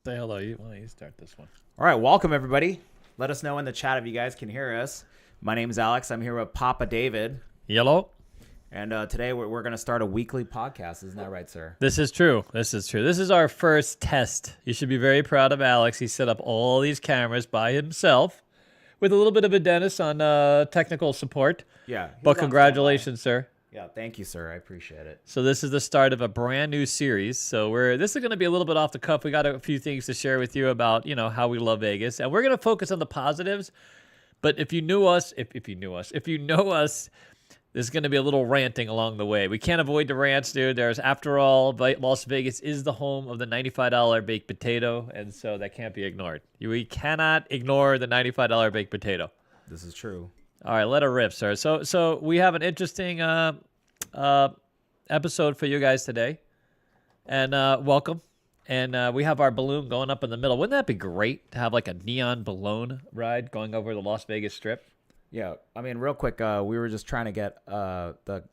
Say hello. Why don't you start this one? All right, welcome everybody. Let us know in the chat if you guys can hear us. My name's Alex. I'm here with Papa David. Yellow. And today we're going to start a weekly podcast. Isn't that right, sir? This is true. This is our first test. You should be very proud of Alex. He set up all these cameras by himself with a little bit of a dentist on technical support. Yeah. But congratulations, sir. Yeah, thank you, sir. I appreciate it. So this is the start of a brand new series. So this is going to be a little bit off the cuff. We got a few things to share with you about, how we love Vegas. And we're going to focus on the positives. But if you know us, there's going to be a little ranting along the way. We can't avoid the rants, dude. After all, Las Vegas is the home of the $95 baked potato, and so that can't be ignored. We cannot ignore the $95 baked potato. This is true. All right, let it rip, sir. So we have an interesting episode for you guys today, and welcome. And we have our balloon going up in the middle. Wouldn't that be great to have like a neon balloon ride going over the Las Vegas Strip? Yeah, I mean, real quick, we were just trying to get the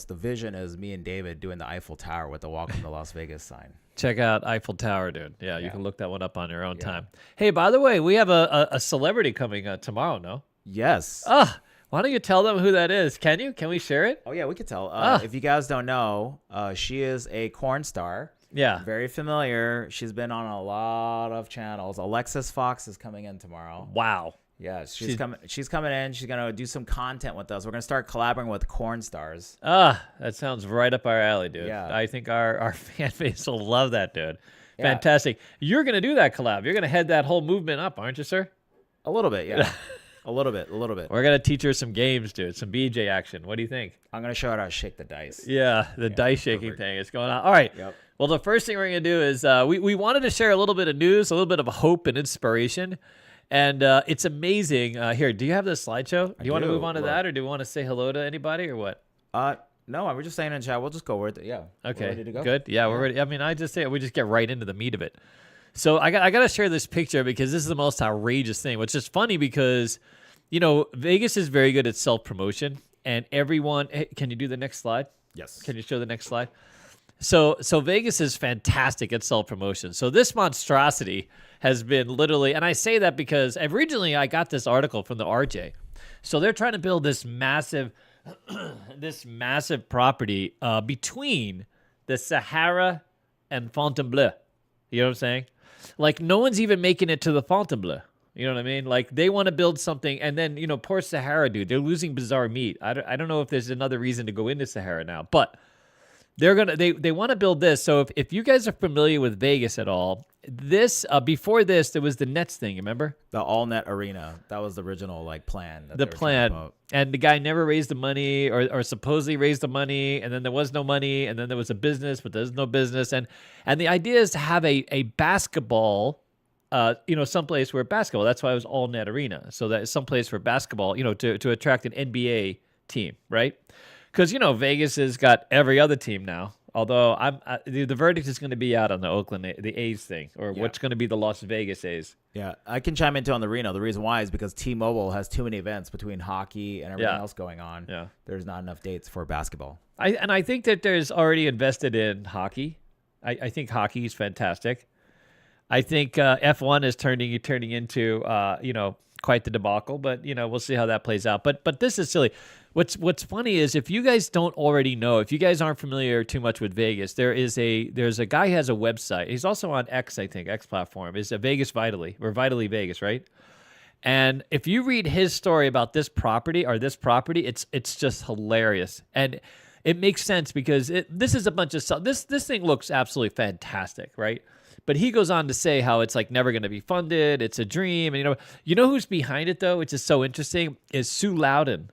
vision is me and David doing the Eiffel Tower with the Welcome to Las Vegas sign. Check out Eiffel Tower, dude. Yeah, you can look that one up on your own time. Hey, by the way, we have a celebrity coming tomorrow, no? Yes. Why don't you tell them who that is? Can you? Can we share it? Oh, yeah, we could tell. If you guys don't know, she is a corn star. Yeah. Very familiar. She's been on a lot of channels. Alexis Fox is coming in tomorrow. Wow. Yeah, she's coming in. She's going to do some content with us. We're going to start collaborating with corn stars. That sounds right up our alley, dude. Yeah. I think our fan base will love that, dude. Yeah. Fantastic. You're going to do that collab. You're going to head that whole movement up, aren't you, sir? A little bit, yeah. A little bit. We're going to teach her some games, dude. Some BJ action. What do you think? I'm going to show her how to shake the dice. Yeah, the dice shaking thing is going on. All right. Yep. Well, the first thing we're going to do is we wanted to share a little bit of news, a little bit of hope and inspiration. And it's amazing. Here, do you have this slideshow? Do you want to move on to that, or do you want to say hello to anybody, or what? No, we're just saying in chat. We'll just go with it. Yeah. Okay. We're ready to go? Good. Yeah, we're ready. I mean, I just say we just get right into the meat of it. So I got to share this picture because this is the most outrageous thing, which is funny because, Vegas is very good at self-promotion, and everyone. Hey, can you do the next slide? Yes. Can you show the next slide? So Vegas is fantastic at self-promotion. So this monstrosity has been literally, and I say that because originally I got this article from the RJ. So they're trying to build this massive, property between the Sahara and Fontainebleau. You know what I'm saying? Like no one's even making it to the Fontainebleau. You know what I mean? Like they want to build something, and then poor Sahara, dude. They're losing bizarre meat. I don't know if there's another reason to go into Sahara now, but they want to build this. So if you guys are familiar with Vegas at all, this before this there was the Nets thing. Remember the All Net Arena? That was the original plan. The plan, and the guy never raised the money, or supposedly raised the money, and then there was no money, and then there was a business, but there's no business, and the idea is to have a basketball. Someplace where basketball. That's why it was All Net Arena. So that is someplace for basketball. To attract an NBA team, right? Because Vegas has got every other team now. Although the verdict is going to be out on the A's thing, or what's going to be the Las Vegas A's. Yeah, I can chime into on the Reno. The reason why is because T-Mobile has too many events between hockey and everything else going on. Yeah, there's not enough dates for basketball. I think that there's already invested in hockey. I think hockey is fantastic. I think F1 is turning into quite the debacle, but we'll see how that plays out. But this is silly. What's funny is if you guys don't already know, if you guys aren't familiar too much with Vegas, there's a guy who has a website. He's also on X, I think, X platform. Is Vegas Vitally or Vitally Vegas, right? And if you read his story about this property, it's just hilarious. And it makes sense because this is a bunch of stuff. This thing looks absolutely fantastic, right? But he goes on to say how it's like never going to be funded. It's a dream. And you know who's behind it though, which is so interesting, is Sue Loudon.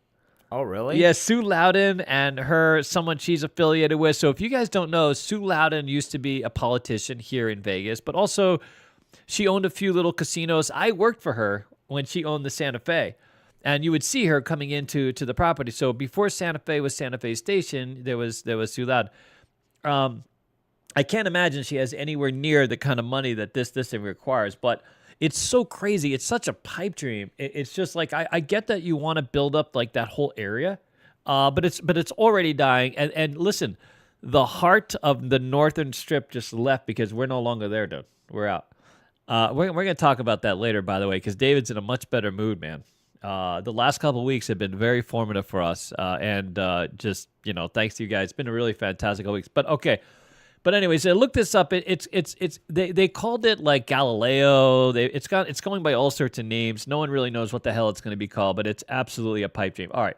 Oh, really? Yeah, Sue Loudon and someone she's affiliated with. So if you guys don't know, Sue Loudon used to be a politician here in Vegas, but also she owned a few little casinos. I worked for her when she owned the Santa Fe. And you would see her coming into the property. So before Santa Fe was Santa Fe Station, there was Sue Loudon. I can't imagine she has anywhere near the kind of money that this thing requires, but it's so crazy. It's such a pipe dream. It's just like I get that you want to build up like that whole area, but it's already dying. And listen, The heart of the northern strip just left because we're no longer there, dude. We're out. We're going to talk about that later, by the way, because David's in a much better mood, man. The last couple of weeks have been very formative for us, and just thanks to you guys, it's been a really fantastic couple weeks. But okay, but anyways, I looked this up. They called it like Galileo. It's going by all sorts of names. No one really knows what the hell it's going to be called, but it's absolutely a pipe dream. All right,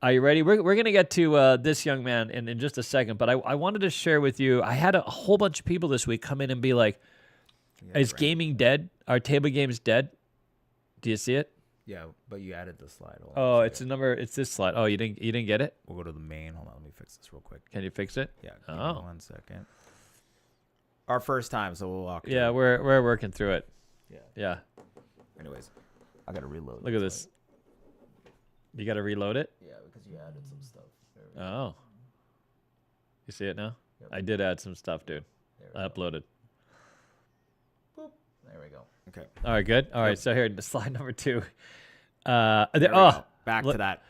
are you ready? We're going to get to this young man in just a second, but I wanted to share with you. I had a whole bunch of people this week come in and be like, "Is gaming dead? Are table games dead?" Do you see it? Yeah, but you added the slide. It's a number. It's this slide. Oh, you didn't get it? We'll go to the main. Hold on, let me fix this real quick. Can you fix it? Yeah. Give me 1 second. Our first time, so we'll walk. Yeah, we're working through it. Yeah. Anyways, I gotta reload. Look at this. You got to reload it. Yeah, because you added some stuff. Oh. You see it now? Yep. I did add some stuff, dude. I uploaded. Boop. There we go. Okay. All right, good. All right, so here, slide number 2. Back to that.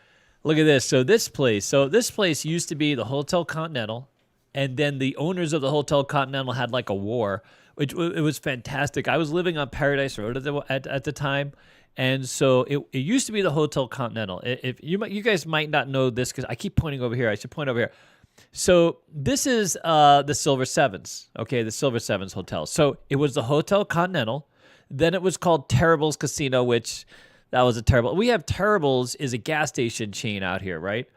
Look at this. So this place used to be the Hotel Continental, and then the owners of the Hotel Continental had like a war, which it was fantastic. I was living on Paradise Road at the time, and so it used to be the Hotel Continental. If you guys might not know this because I keep pointing over here. I should point over here. So this is the Silver Sevens, okay, the Silver Sevens Hotel. So it was the Hotel Continental. Then it was called Terrible's Casino, which that was a terrible. We have Terrible's is a gas station chain out here, right?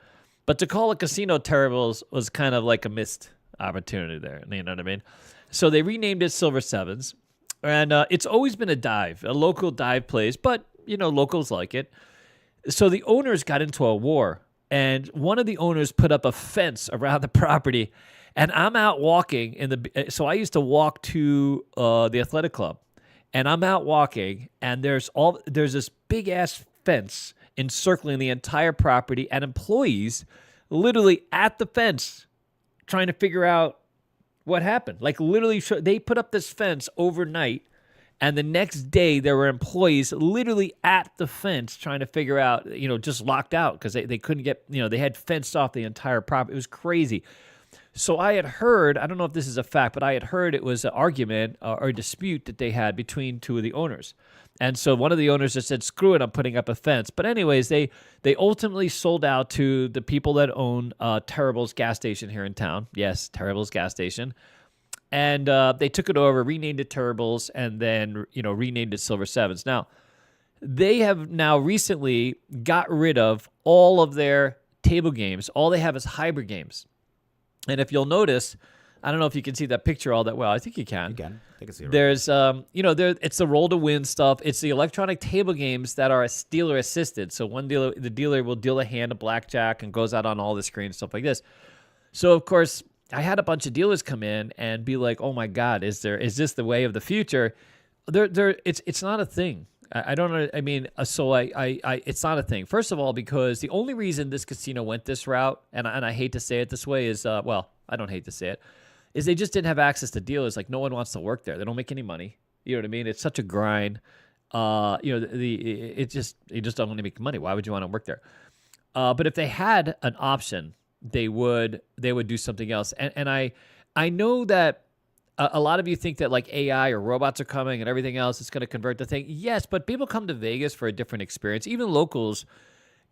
But to call it Casino Terrible's was kind of like a missed opportunity there. You know what I mean? So they renamed it Silver Sevens. And it's always been a local dive place, but, locals like it. So the owners got into a war, and one of the owners put up a fence around the property, and I'm out walking so I used to walk to the athletic club, and I'm out walking, and there's this big ass fence encircling the entire property, and employees literally at the fence trying to figure out what happened. Like literally, they put up this fence overnight, and the next day there were employees literally at the fence trying to figure out, just locked out because they couldn't get, they had fenced off the entire property. It was crazy. So I had heard, I don't know if this is a fact, but I had heard it was an argument or a dispute that they had between two of the owners. And so one of the owners just said, screw it, I'm putting up a fence. But anyways, they ultimately sold out to the people that own Terrible's gas station here in town. Yes, Terrible's gas station. And they took it over, renamed it Terrible's, and then, renamed it Silver Sevens. Now, they have now recently got rid of all of their table games. All they have is hybrid games. And if you'll notice, I don't know if you can see that picture all that well. I think you can. You can. I can see it. There's, it's the roll to win stuff. It's the electronic table games that are dealer assisted. So the dealer will deal a hand of blackjack and goes out on all the screens, stuff like this. So of course, I had a bunch of dealers come in and be like, "Oh my God, is this the way of the future?" It's not a thing. I don't know. I mean, so it's not a thing. First of all, because the only reason this casino went this route, and I hate to say it this way, is I don't hate to say it, is they just didn't have access to dealers. Like no one wants to work there. They don't make any money. You know what I mean? It's such a you just don't want to make money. Why would you want to work there? But if they had an option, they would do something else. And I know that a lot of you think that like AI or robots are coming and everything else is going to convert the thing. Yes, but people come to Vegas for a different experience. Even locals,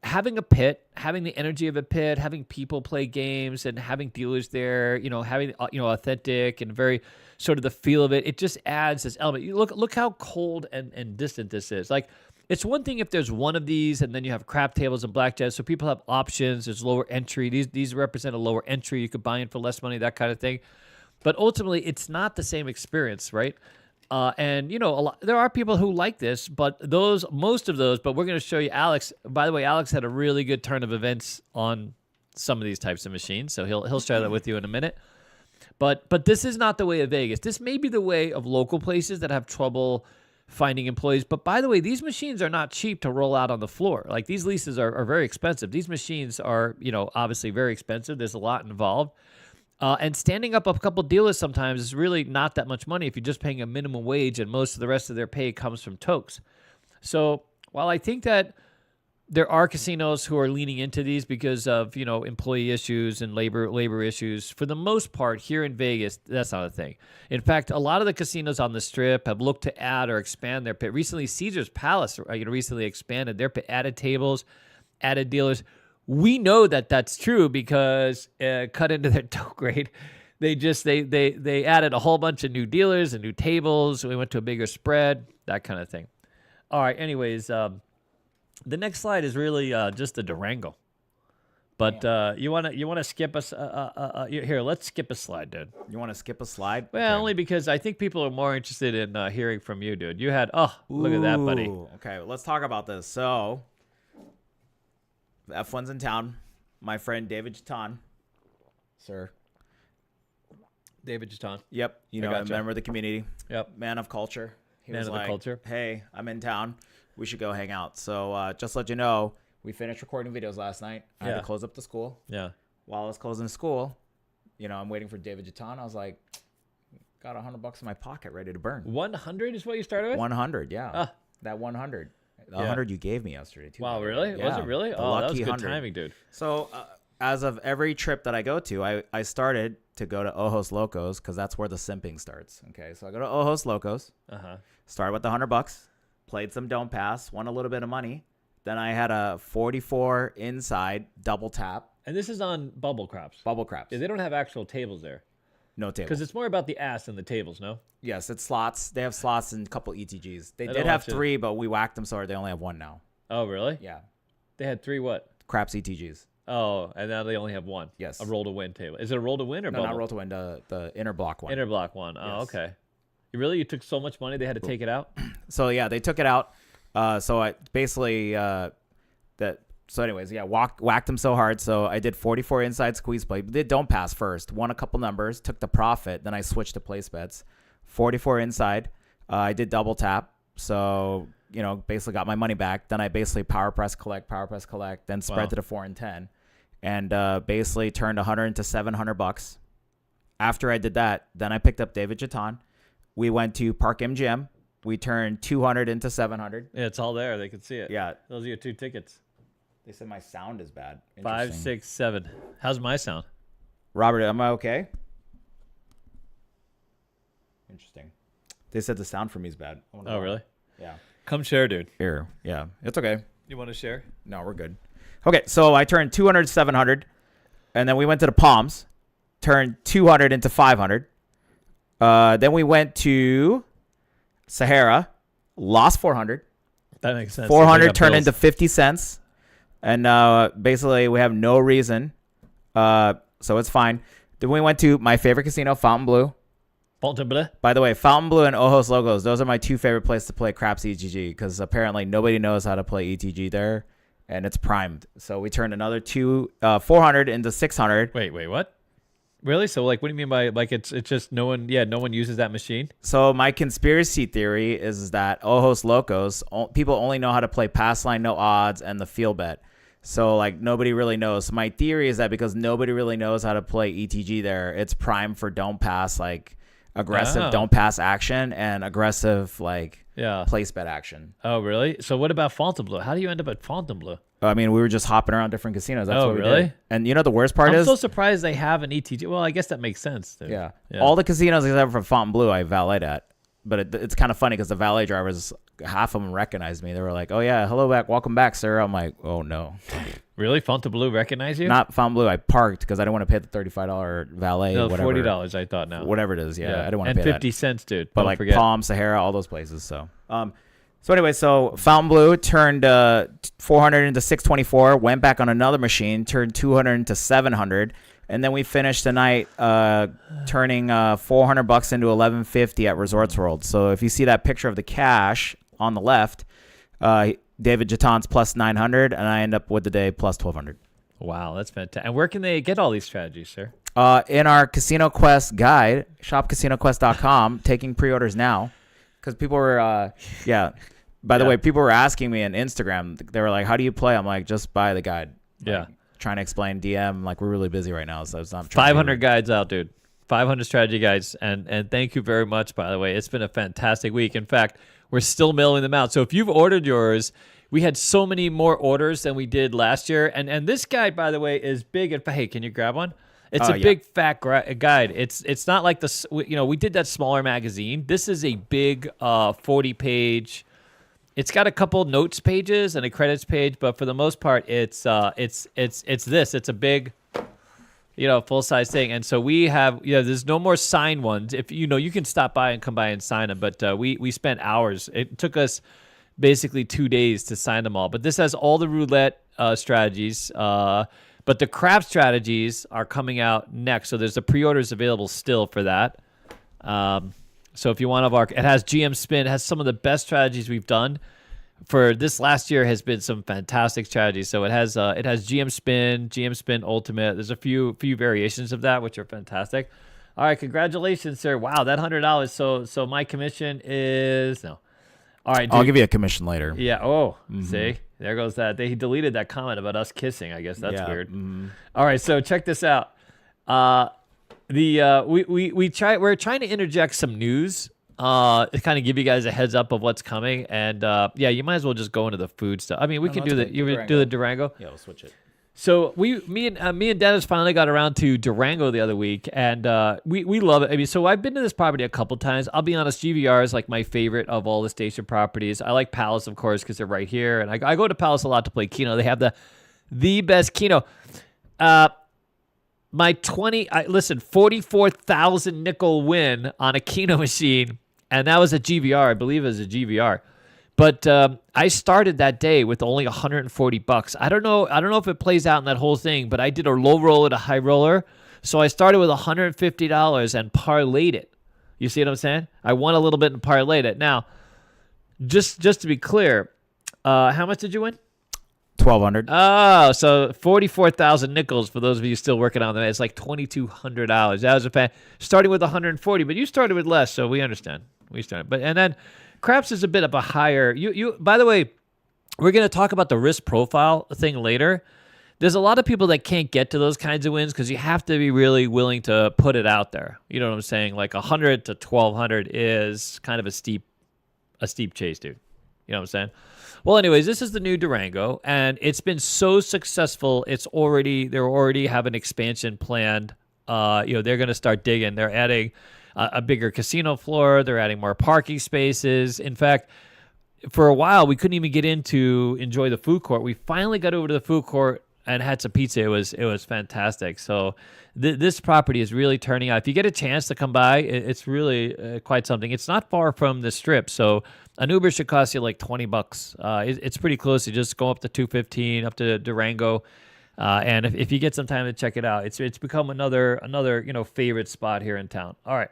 having a pit, having the energy of a pit, having people play games and having dealers there, having authentic and very sort of the feel of it. It just adds this element. You look how cold and distant this is. Like it's one thing if there's one of these and then you have crap tables and blackjack, so people have options. There's lower entry. These represent a lower entry. You could buy in for less money, that kind of thing. But ultimately, it's not the same experience, right? And there are people who like this, but most of those. But we're going to show you Alex. By the way, Alex had a really good turn of events on some of these types of machines, so he'll share that with you in a minute. But this is not the way of Vegas. This may be the way of local places that have trouble finding employees. But by the way, these machines are not cheap to roll out on the floor. Like these leases are very expensive. These machines are obviously very expensive. There's a lot involved. And standing up a couple dealers sometimes is really not that much money if you're just paying a minimum wage and most of the rest of their pay comes from tokes. So while I think that there are casinos who are leaning into these because of, employee issues and labor issues. For the most part, here in Vegas, that's not a thing. In fact, a lot of the casinos on the Strip have looked to add or expand their pit. Recently, Caesar's Palace, recently expanded their pit, added tables, added dealers. We know that that's true because cut into their dough grade. They added a whole bunch of new dealers and new tables. We went to a bigger spread, that kind of thing. All right. Anyways, the next slide is really just the Durango. But you wanna skip us? Here, let's skip a slide, dude. You want to skip a slide? Well, Okay. only because I think people are more interested in hearing from you, dude. You had look at that, buddy. Ooh, okay, let's talk about this. So, F1's in town. My friend David Jatan, sir. David Jatan. Yep, I a gotcha. member of the community. Yep. Man of culture. He Man was of the like, culture. Hey, I'm in town. We should go hang out. So just to let you know, we finished recording videos last night. I had Yeah. to close up the school. Yeah. While I was closing school, I'm waiting for David Jatan. I was like, got $100 in my pocket ready to burn. 100 is what you started with? 100, yeah. Ah. That 100. The Yeah. 100 you gave me yesterday, too. Wow, by the way. really? Was Yeah, it really? the Oh, that was lucky good 100. timing, dude. So, as of every trip that I go to, I started to go to Ojos Locos because that's where the simping starts. Okay, so I go to Ojos Locos, started with the $100, played some Don't Pass, won a little bit of money. Then I had a 44 inside double tap, And this is on Bubble Craps. bubble craps. Yeah, they don't have actual tables there. No table. Because it's more about the ass than the tables, no? Yes, it's slots. They have slots and a couple ETGs. They I did don't have want you- 3, but we whacked them so hard they only have 1 now. Oh, really? Yeah, They had 3 what? craps ETGs. Oh, and now they only have 1. Yes. A roll to win table. Is it a roll to win or No, bubble? not roll to win. The inner block one. Inner block 1. Oh, Yes. okay. You took so much money they had to take it out? So yeah, they took it out. So I basically whacked them so hard. So I did 44 inside squeeze play. Did Don't Pass first. Won a couple numbers. Took the profit. Then I switched to place bets. 44 inside. I did double tap. So basically got my money back. Then I basically power press collect. Then spread Wow. to the 4 and 10, and basically turned 100 into $700. After I did that, then I picked up David Jatan. We went to Park MGM. We turned 200 into 700. Yeah, it's all there. They can see it. Yeah. Those are your 2 tickets. They said my sound is bad. 5, Interesting. 6, 7. How's my sound? Robert, am I okay? Interesting. They said the sound for me is bad. I wonder Oh, why. really? Yeah. Come share, dude. Here. Yeah. It's okay. You want to share? No, we're good. Okay, so I turned 200 to 700, and then we went to the Palms, turned 200 into 500. Then we went to Sahara, lost 400. That makes sense. 400 turned into 50 cents. And basically, we have no reason. So it's fine. Then we went to my favorite casino, Fontainebleau. Fontainebleau. By the way, Fontainebleau and Ojos Locos, those are my 2 favorite places to play craps ETG because apparently nobody knows how to play ETG there, and it's primed. So we turned another 400 into 600. Wait, what? Really? So, what do you mean by it's just no one uses that machine? So my conspiracy theory is that Ojos Locos, people only know how to play pass line, no odds, and the field bet. So nobody really knows. So my theory is that because nobody really knows how to play ETG there, it's prime for Don't Pass, aggressive Don't Pass action and aggressive Yeah. place bet action. Oh, really? So what about Fontainebleau? How do you end up at Fontainebleau? I mean, we were just hopping around different casinos. That's Oh, what we really? did. And the worst part I'm is, so surprised they have an ETG. Well, I guess that makes sense. Dude. yeah, Yeah. all the casinos except for Fontainebleau I valeted at. But it's kind of funny because the valet drivers, half of them recognized me. They were like, "Oh yeah, hello back, welcome back, sir." I'm like, "Oh no." Really? Fontainebleau recognize you? Not Fontainebleau. I parked because I didn't want to pay the $35 valet. No, whatever, $40. I thought now. whatever it is. Yeah, I didn't want to and pay 50 cents, dude. that. But Don't forget. Palm, Sahara, all those places. So anyway, so Fontainebleau turned 400 into 624. Went back on another machine, turned 200 into 700, and then we finished the night turning $400 into 1150 at Resorts World. So if you see that picture of the cash on the left, David Jatan's plus 900, and I end up with the day plus 1200. Wow, that's fantastic. And where can they get all these strategies, sir? In our Casino Quest guide, shopcasinoquest.com, taking pre-orders now, because people were, By the way, people were asking me on Instagram. They were like, "How do you play?" I'm like, "Just buy the guide." Yeah. Trying to explain DM. We're really busy right now, so it's not. 500 guides out, dude. 500 strategy guides. And thank you very much, by the way. It's been a fantastic week. In fact, we're still mailing them out. So if you've ordered yours, we had so many more orders than we did last year. And this guide, by the way, is big. Hey, can you grab one? It's a big fat guide. It's not like we did that smaller magazine. This is a big 40-page. It's got a couple notes pages and a credits page, but for the most part, it's this. It's a big, full-size thing. And so we have, there's no more signed ones. If you can stop by and come by and sign them, but we spent hours. It took us basically 2 days to sign them all. But this has all the roulette strategies. But the crab strategies are coming out next. So there's the pre-orders available still for that. So if you want it has GM Spin, it has some of the best strategies we've done. For this last year has been some fantastic strategies. So it has GM Spin Ultimate. There's a few variations of that, which are fantastic. All right, congratulations, sir. Wow, that $100. So my commission is no. All right, dude. I'll give you a commission later. Yeah. Oh, see, there goes that. He deleted that comment about us kissing. I guess that's weird. Mm-hmm. All right, so check this out. We're trying to interject some news. To kind of give you guys a heads up of what's coming, and you might as well just go into the food stuff. I mean, we can do the Durango. Yeah, we'll switch it. So me and Dennis finally got around to Durango the other week, and we love it. I mean, so I've been to this property a couple times. I'll be honest, GVR is like my favorite of all the station properties. I like Palace, of course, because they're right here, and I go to Palace a lot to play Keno. They have the best Keno. My 44,000 nickel win on a Keno machine, and that was a GVR. I believe it was a GVR. But I started that day with only $140. I don't know if it plays out in that whole thing, but I did a low roller to high roller. So I started with $150 and parlayed it. You see what I'm saying? I won a little bit and parlayed it. Now, just to be clear, how much did you win? $1,200. Oh, so 44,000 nickels for those of you still working on that. It's like $2,200. That was starting with 140, but you started with less, so we understand. And then craps is a bit of a higher. You. By the way, we're going to talk about the risk profile thing later. There's a lot of people that can't get to those kinds of wins because you have to be really willing to put it out there. You know what I'm saying? Like 100 to 1,200 is kind of a steep chase, dude. You know what I'm saying? Well, anyways, this is the new Durango, and it's been so successful. They already have an expansion planned. They're going to start digging. They're adding a bigger casino floor. They're adding more parking spaces. In fact, for a while, we couldn't even get in to enjoy the food court. We finally got over to the food court and had some pizza. It was fantastic. So this property is really turning out. If you get a chance to come by, it's really quite something. It's not far from the strip, so an Uber should cost you like $20. It's pretty close. You just go up to 215 up to Durango. And if you get some time to check it out, it's become another favorite spot here in town. All right.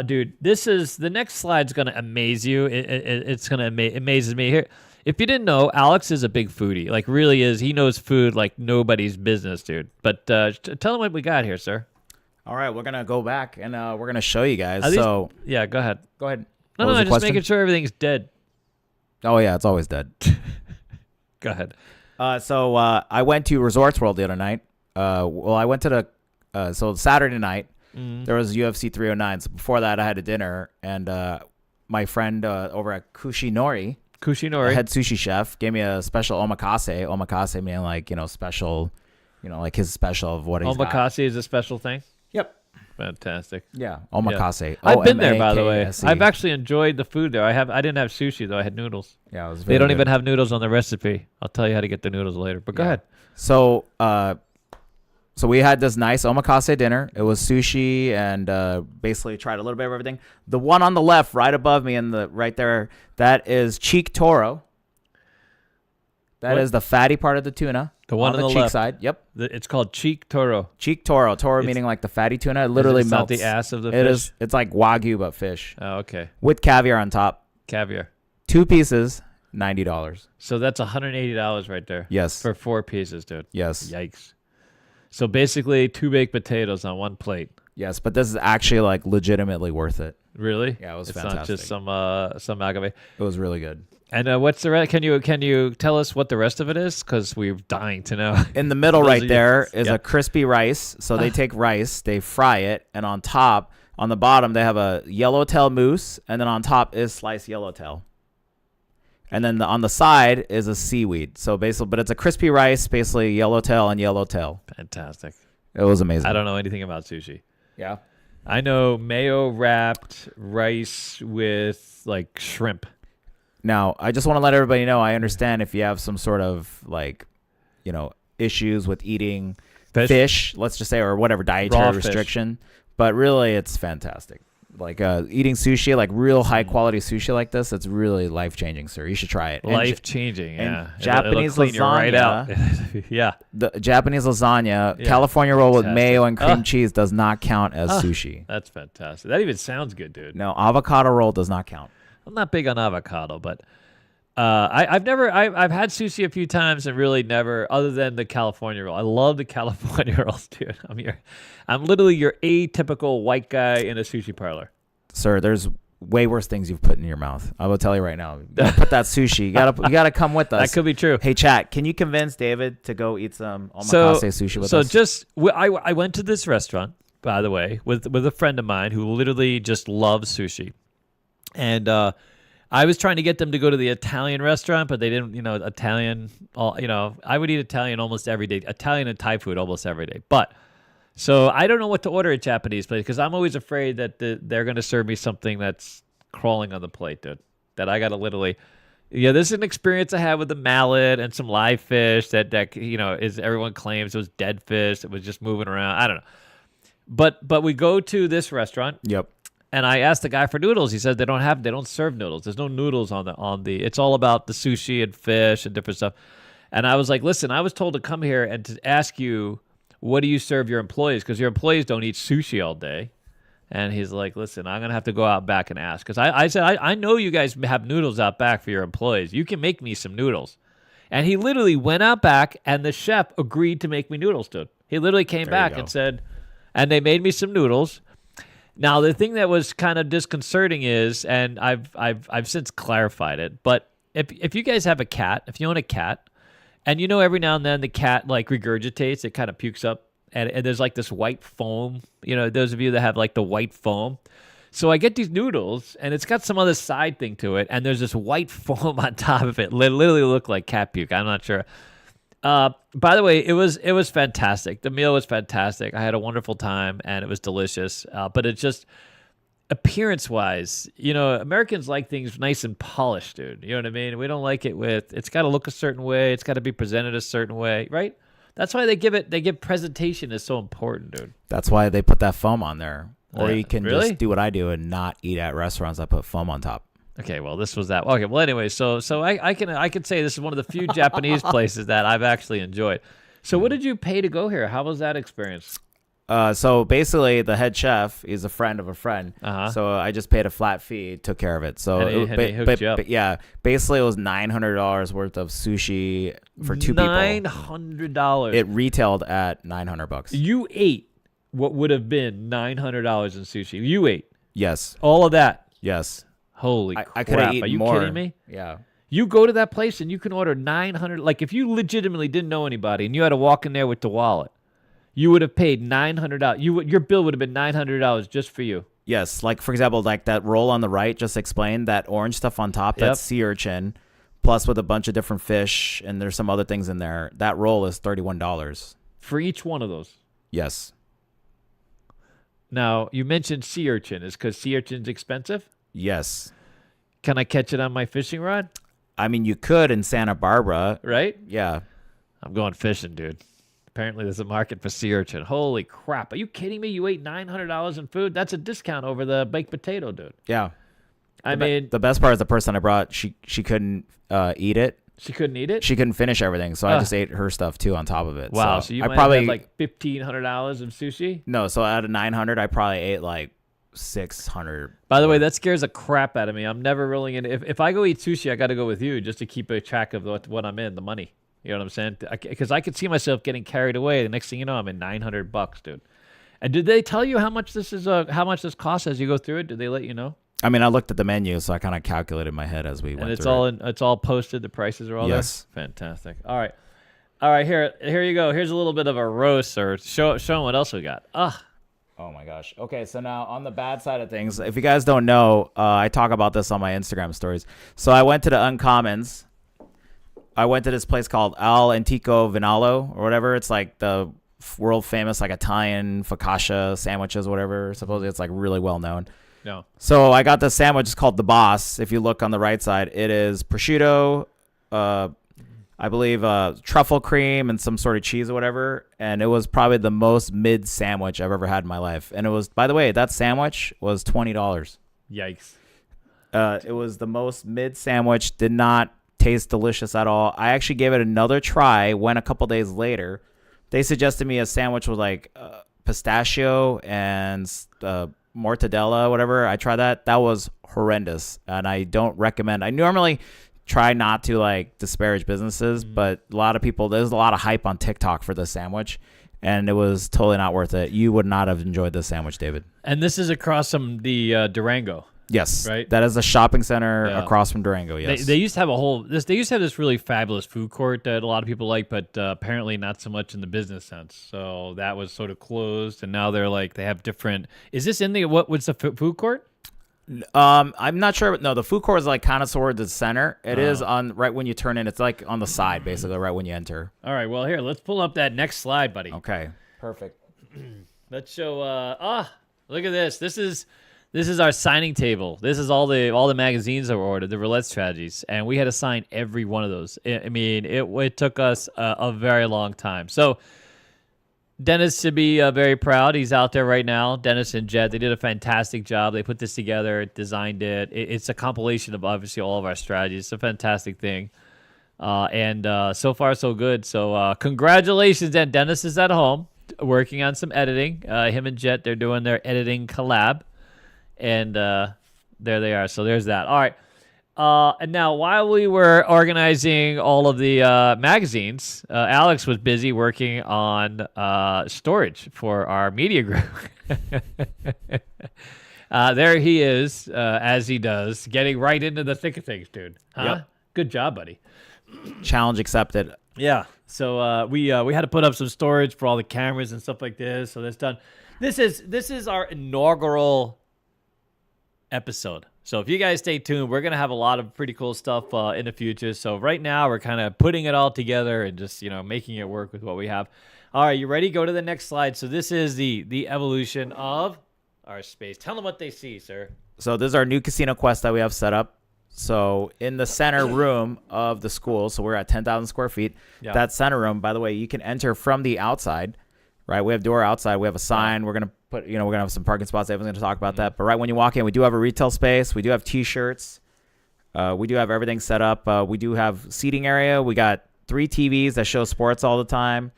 Dude, the next slide's gonna amaze you. It amazes me here. If you didn't know, Alex is a big foodie. Like, really is. He knows food like nobody's business, dude. But tell him what we got here, sir. All right, we're gonna go back and we're gonna show you guys. Yeah, go ahead. Go ahead. No, just making sure everything's dead. Oh yeah, it's always dead. Go ahead. So I went to Resorts World the other night. I went to so Saturday night. There was UFC 309. So before that, I had a dinner, and my friend over at Kushinori, head sushi chef, gave me a special omakase. Omakase meaning like special, like his special of what he's got. Omakase is a special thing. Yep. Fantastic. Yeah, omakase. Yeah. I've been there, by the way. I've actually enjoyed the food there. I didn't have sushi though. I had noodles. Yeah, it was. They don't even have noodles on the recipe. I'll tell you how to get the noodles later. But go ahead. So we had this nice omakase dinner. It was sushi and basically tried a little bit of everything. The one on the left, right above me, right there, that is cheek toro. That is the fatty part of the tuna. The one on the cheek left side. Yep. It's called cheek toro. Cheek toro. Toro meaning like the fatty tuna. It literally melts. The ass of the fish? It is. It's like Wagyu but fish. Oh, okay. With caviar on top. Caviar. 2 pieces, $90. So that's $180 right there. Yes. For 4 pieces, dude. Yes. Yikes. So basically 2 baked potatoes on 1 plate. Yes, but this is actually like legitimately worth it. Really? Yeah, it was It's fantastic. not just some agave. It was really good. And what's the rest? Can you tell us what the rest of it is? Because we're dying to know. In the middle right there is a crispy rice. So they take rice, they fry it, and on the bottom, they have a yellowtail mousse, and then on top is sliced yellowtail. And then on the side is a seaweed. So basically, but it's a crispy rice, basically yellowtail and yellowtail. Fantastic. It was amazing. I don't know anything about sushi. Yeah. I know mayo wrapped rice with like shrimp. Now, I just want to let everybody know, I understand if you have some sort of like, issues with eating fish, let's just say, or whatever dietary restriction. But really, it's fantastic. Like eating sushi, like real high quality sushi like this, it's really life changing, sir. You should try it. Life changing, yeah. Japanese it'll clean you right out. Yeah. The Japanese lasagna, California roll with mayo and cream cheese does not count as sushi. That's fantastic. That even sounds good, dude. No, avocado roll does not count. I'm not big on avocado, but I've had sushi a few times and really never, other than the California roll. I love the California rolls, dude. I'm literally your atypical white guy in a sushi parlor. Sir, there's way worse things you've put in your mouth. I will tell you right now. You gotta put that sushi. You gotta come with us. That could be true. Hey, chat, can you convince David to go eat some omakase sushi with us? I went to this restaurant, by the way, with a friend of mine who literally just loves sushi, and I was trying to get them to go to the Italian restaurant, but they didn't. Italian. I would eat Italian almost every day. Italian and Thai food almost every day, but. So I don't know what to order at Japanese place because I'm always afraid that they're going to serve me something that's crawling on the plate, dude. That I got to literally, this is an experience I had with the mallet and some live fish that is everyone claims it was dead fish. It was just moving around. I don't know. But we go to this restaurant. Yep. And I asked the guy for noodles. He said they don't serve noodles. There's no noodles on the. It's all about the sushi and fish and different stuff. And I was like, listen, I was told to come here and to ask you. What do you serve your employees? Because your employees don't eat sushi all day. And he's like, listen, I'm going to have to go out back and ask. Because I said, I know you guys have noodles out back for your employees. You can make me some noodles. And he literally went out back, and the chef agreed to make me noodles, dude. He literally came back and said, and they made me some noodles. Now, the thing that was kind of disconcerting is, and I've since clarified it, but if you guys have a cat, if you own a cat, and every now and then the cat like regurgitates, it kind of pukes up, and there's like this white foam. Those of you that have like the white foam. So I get these noodles, and it's got some other side thing to it, and there's this white foam on top of it. Literally look like cat puke. I'm not sure. By the way, it was fantastic. The meal was fantastic. I had a wonderful time, and it was delicious. But it's just appearance-wise, Americans like things nice and polished, dude. You know what I mean? We don't like it it's got to look a certain way. It's got to be presented a certain way, right? That's why they give presentation is so important, dude. That's why they put that foam on there. Or you can really? just do what I do and not eat at restaurants that put foam on top. Okay, well, this was that. Okay, well, anyway, so I can say this is one of the few Japanese places that I've actually enjoyed. So what did you pay to go here? How was that experience? So basically, the head chef is a friend of a friend. Uh-huh. So I just paid a flat fee, took care of it. So And he hooked you up. but yeah, basically it was $900 worth of sushi for two people. $900. It retailed at $900. You ate what would have been $900 in sushi. You ate Yes. all of that. Yes. Holy crap! I could have eaten Are you more. kidding me? Yeah. You go to that place and you can order 900. Like if you legitimately didn't know anybody and you had to walk in there with the wallet, you would have paid $900. Your bill would have been $900 just for you. Yes, like for example, like that roll on the right just explained, that orange stuff on top, that's sea urchin, plus with a bunch of different fish, and there's some other things in there. That roll is $31. For each one of those. Yes. Now, you mentioned sea urchin. Is because sea urchin's expensive? Yes. Can I catch it on my fishing rod? I mean, you could in Santa Barbara. Right? Yeah. I'm going fishing, dude. Apparently, there's a market for sea urchin. Holy crap. Are you kidding me? You ate $900 in food? That's a discount over the baked potato, dude. Yeah. I mean, the best part is the person I brought, she couldn't eat it. She couldn't eat it? She couldn't finish everything, so I just ate her stuff too on top of it. Wow, so you might have had like $1,500 of sushi? No, so out of 900, I probably ate like 600. By the way, that scares the crap out of me. I'm never rolling in. If I go eat sushi, I got to go with you just to keep a track of what I'm in, the money. You know what I'm saying? Because I could see myself getting carried away. The next thing you know, I'm in $900, dude. And did they tell you how much this costs as you go through it? Did they let you know? I mean, I looked at the menu, so I kind of calculated in my head as we went through it. It's all posted. The prices are all yes. there. Fantastic. All right. Here you go. Here's a little bit of a roast, or show them what else we got. Oh my gosh. Okay, so now on the bad side of things, if you guys don't know, I talk about this on my Instagram stories. So I went to the Uncommons. I went to this place called Al Antico Vinalo or whatever. It's like the world famous like Italian focaccia sandwiches, whatever. Supposedly it's like really well known. No. So I got this sandwich. It's called the Boss. If you look on the right side, it is prosciutto, I believe truffle cream and some sort of cheese or whatever. And it was probably the most mid sandwich I've ever had in my life. And it was, by the way, that sandwich was $20. Yikes. It was the most mid sandwich. Did not taste delicious at all. I actually gave it another try. Went a couple days later. They suggested me a sandwich with like pistachio and mortadella, whatever. I tried that. That was horrendous, and I don't recommend. I normally try not to like disparage businesses, but a lot of people, there's a lot of hype on TikTok for this sandwich, and it was totally not worth it. You would not have enjoyed this sandwich, David. And this is across from the Durango. Yes, right. That is a shopping center across from Durango. Yes, they used to have They used to have this really fabulous food court that a lot of people like, but apparently not so much in the business sense. So that was sort of closed, and now they're like they have different. Is this in the what was the food court? I'm not sure. No, the food court is like kind of toward the center. It is on right when you turn in. It's like on the side, basically, right when you enter. All right. Well, here, let's pull up that next slide, buddy. Okay. Perfect. Let's show. Look at this. This is our signing table. This is all the magazines that were ordered, the roulette strategies, and we had to sign every one of those. I mean, it took us a very long time. So Dennis should be very proud. He's out there right now. Dennis and Jet, they did a fantastic job. They put this together, designed it. It's a compilation of obviously all of our strategies. It's a fantastic thing. And so far, so good. So congratulations. And Dennis is at home working on some editing. Him and Jet, they're doing their editing collab. And there they are. So there's that. All right. And now, while we were organizing all of the magazines, Alex was busy working on storage for our media group. There he is, as he does, getting right into the thick of things, dude. Huh? Yep. Good job, buddy. Challenge accepted. Yeah. So we had to put up some storage for all the cameras and stuff like this. So that's done. This is our inaugural episode. So if you guys stay tuned, we're going to have a lot of pretty cool stuff in the future. So right now we're kind of putting it all together and just, making it work with what we have. All right, you ready? Go to the next slide. So this is the evolution of our space. Tell them what they see, sir. So this is our new casino quest that we have set up. So in the center room of the school, so we're at 10,000 square feet. Yeah. That center room, by the way, you can enter from the outside, right? We have door outside. We have a sign. We're going to put, we're going to have some parking spots. Everyone's going to talk about that. But right when you walk in, we do have a retail space. We do have T-shirts. We do have everything set up. We do have seating area. We got 3 TVs that show sports all the time.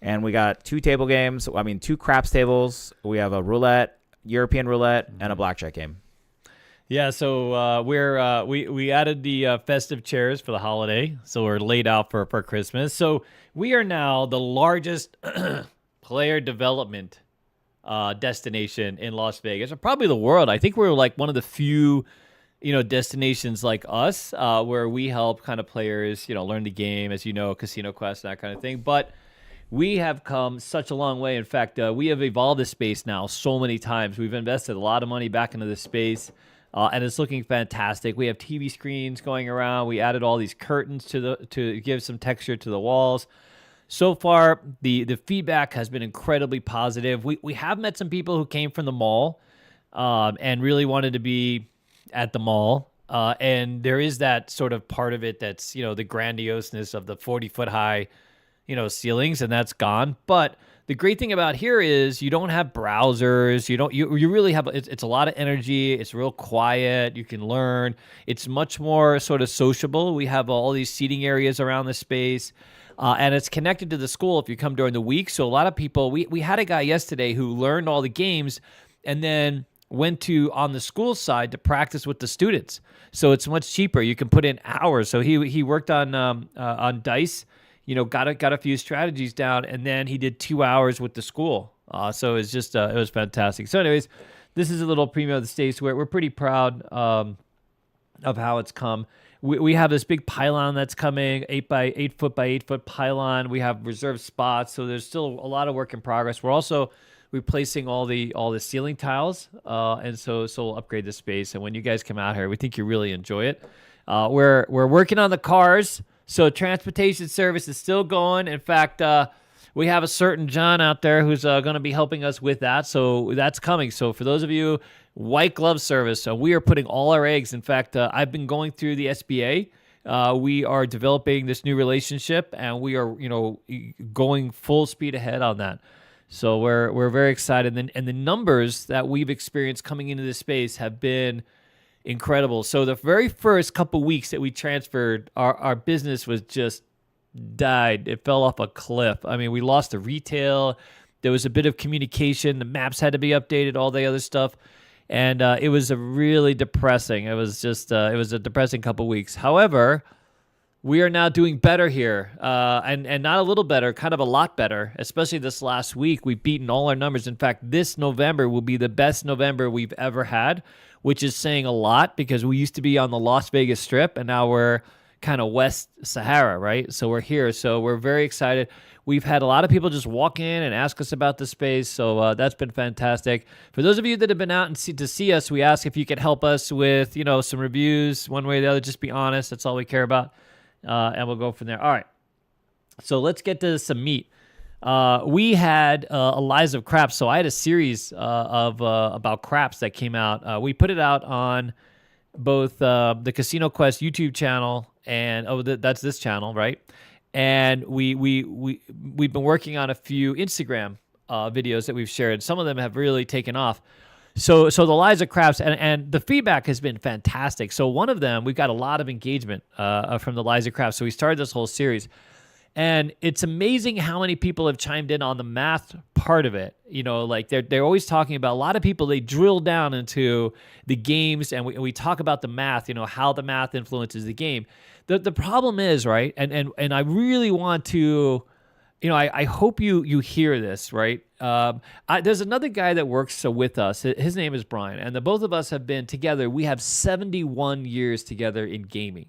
And we got 2 table games. I mean, 2 craps tables. We have a roulette, European roulette, and a blackjack game. Yeah, so we added the festive chairs for the holiday, so we're laid out for Christmas. So we are now the largest player development destination in Las Vegas, or probably the world. I think we're like one of the few, destinations like us where we help kind of players, learn the game, as Casino Quest, that kind of thing. But we have come such a long way. In fact, we have evolved this space now so many times. We've invested a lot of money back into this space. And it's looking fantastic. We have TV screens going around. We added all these curtains to give some texture to the walls. So far, the feedback has been incredibly positive. We have met some people who came from the mall and really wanted to be at the mall. And there is that sort of part of it that's, the grandioseness of the 40-foot high, ceilings, and that's gone. But the great thing about here is you don't have browsers. You really have, it's a lot of energy. It's real quiet. You can learn. It's much more sort of sociable. We have all these seating areas around the space, and it's connected to the school if you come during the week. So a lot of people, we had a guy yesterday who learned all the games and then went to on the school side to practice with the students. So it's much cheaper. You can put in hours. So he worked on dice. Got a few strategies down, and then he did 2 hours with the school. So it's just, it was fantastic. So anyways, this is a little preview of the space where we're pretty proud of how it's come. We have this big pylon that's coming, 8 by 8 foot by 8 foot pylon. We have reserved spots, so there's still a lot of work in progress. We're also replacing all the ceiling tiles, and so we'll upgrade the space. And when you guys come out here, we think you really enjoy it. We're working on the cars, so transportation service is still going. In fact, we have a certain John out there who's going to be helping us with that, so that's coming. So for those of you, white glove service. So we are putting all our eggs. In fact, I've been going through the SBA. We are developing this new relationship, and we are, going full speed ahead on that. So we're very excited, and the numbers that we've experienced coming into this space have been incredible. So the very first couple weeks that we transferred, our business was just died. It fell off a cliff. I mean, we lost the retail. There was a bit of communication. The maps had to be updated, all the other stuff. And it was a really depressing. It was just, it was a depressing couple weeks. However, we are now doing better here, and not a little better, kind of a lot better, especially this last week. We've beaten all our numbers. In fact, this November will be the best November we've ever had, which is saying a lot because we used to be on the Las Vegas Strip, and now we're kind of West Sahara, right? So we're here. So we're very excited. We've had a lot of people just walk in and ask us about the space, so that's been fantastic. For those of you that have been out and to see us, we ask if you could help us with, some reviews, one way or the other. Just be honest. That's all we care about, and we'll go from there. All right. So let's get to some meat. We had Eliza of Craps. So I had a series of about craps that came out. We put it out on both the Casino Quest YouTube channel and that's this channel, right? And we've been working on a few Instagram videos that we've shared. Some of them have really taken off. So the Eliza Craps and the feedback has been fantastic. So one of them, we've got a lot of engagement from the Eliza Craps. So we started this whole series. And it's amazing how many people have chimed in on the math part of it. Like they're always talking about, a lot of people, they drill down into the games, and we talk about the math, how the math influences the game. The problem is, right, and I really want to, I hope you hear this, right? There's another guy that works with us. His name is Brian, and the both of us have been together. We have 71 years together in gaming.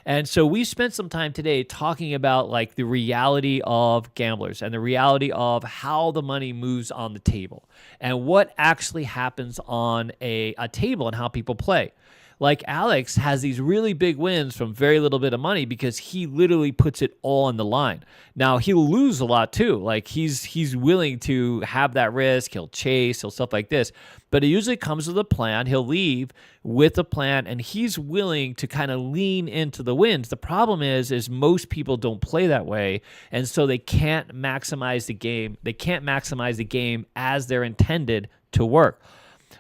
And so we spent some time today talking about like the reality of gamblers and the reality of how the money moves on the table and what actually happens on a table and how people play. Like Alex has these really big wins from very little bit of money because he literally puts it all on the line. Now he'll lose a lot too. Like he's willing to have that risk. He'll chase, he'll stuff like this. But it usually comes with a plan. He'll leave with a plan, and he's willing to kind of lean into the wins. The problem is most people don't play that way, and so they can't maximize the game. They can't maximize the game as they're intended to work.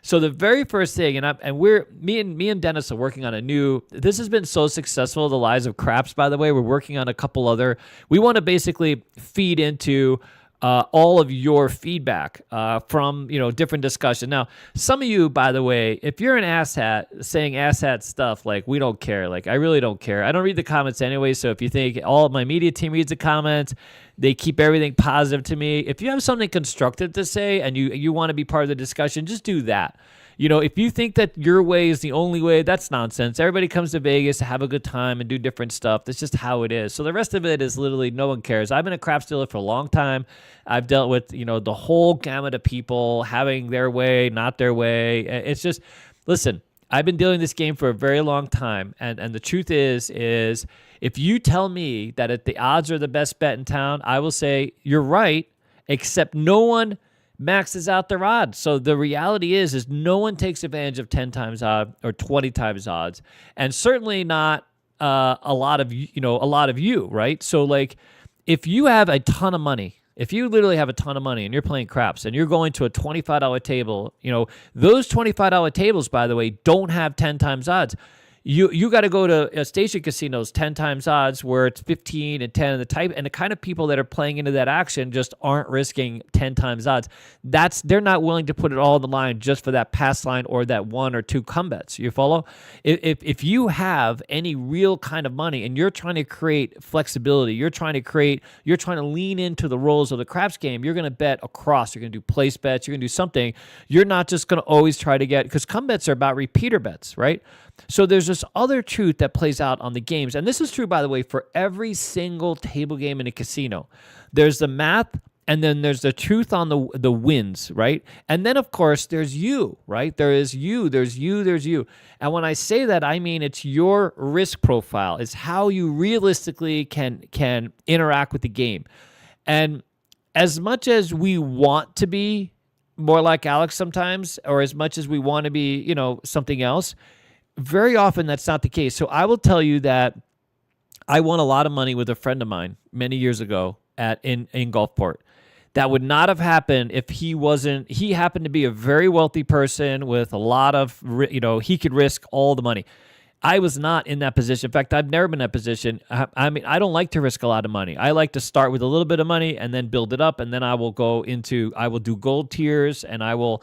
So the very first thing, me and Dennis are working on a new. This has been so successful, the Lives of Craps. By the way, we're working on a couple other. We want to basically feed into all of your feedback from different discussion. Now, some of you, by the way, if you're an asshat saying asshat stuff, like we don't care. Like I really don't care. I don't read the comments anyway. So if you think all of my media team reads the comments, they keep everything positive to me. If you have something constructive to say and you want to be part of the discussion, just do that. If you think that your way is the only way, that's nonsense. Everybody comes to Vegas to have a good time and do different stuff. That's just how it is. So the rest of it is literally no one cares. I've been a craps dealer for a long time. I've dealt with, the whole gamut of people having their way, not their way. It's just, listen, I've been dealing this game for a very long time. And the truth is if you tell me that if the odds are the best bet in town, I will say you're right, except no one maxes out their odds. So the reality is no one takes advantage of 10 times odds or 20 times odds, and certainly not a lot of you, right? So like if you have a ton of money, if you literally have a ton of money and you're playing craps and you're going to a $25 table, those $25 tables, by the way, don't have 10 times odds. You got to go to station casinos 10 times odds where it's 15 and 10 and the kind of people that are playing into that action just aren't risking 10 times odds. They're not willing to put it all on the line just for that pass line or that one or two come bets. You follow? If you have any real kind of money and you're trying to create flexibility, you're trying to lean into the roles of the craps game, you're going to bet across. You're going to do place bets. You're going to do something. You're not just going to always try to get, because come bets are about repeater bets, right? So there's this other truth that plays out on the games. And this is true, by the way, for every single table game in a casino. There's the math and then there's the truth on the wins, right? And then of course there's you, right? There's you. And when I say that, I mean it's your risk profile. It's how you realistically can interact with the game. And as much as we want to be more like Alex sometimes, or as much as we want to be, something else, very often that's not the case. So I will tell you that I won a lot of money with a friend of mine many years ago in Gulfport. That would not have happened if he happened to be a very wealthy person with a lot of, he could risk all the money. I was not in that position. In fact, I've never been in that position. I mean, I don't like to risk a lot of money. I like to start with a little bit of money and then build it up, and then I will do gold tiers, and I will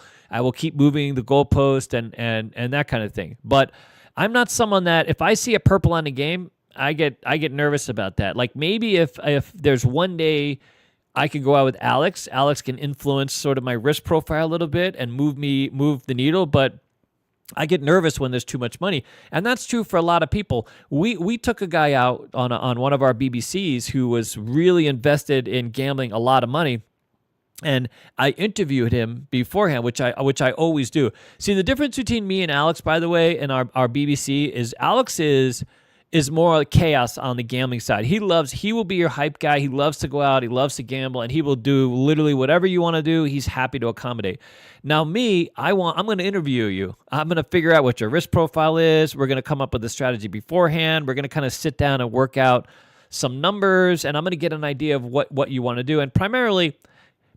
keep moving the goalpost and that kind of thing. But I'm not someone that if I see a purple on the game, I get nervous about that. Like maybe if there's one day I could go out with Alex. Alex can influence sort of my risk profile a little bit and move the needle, but I get nervous when there's too much money. And that's true for a lot of people. We took a guy out on one of our BBCs who was really invested in gambling a lot of money. And I interviewed him beforehand, which I always do. See, the difference between me and Alex, by the way, in our BBC is Alex is more like chaos on the gambling side. He will be your hype guy. He loves to go out. He loves to gamble, and he will do literally whatever you want to do. He's happy to accommodate. Now me, I'm going to interview you. I'm going to figure out what your risk profile is. We're going to come up with a strategy beforehand. We're going to kind of sit down and work out some numbers, and I'm going to get an idea of what you want to do. And primarily,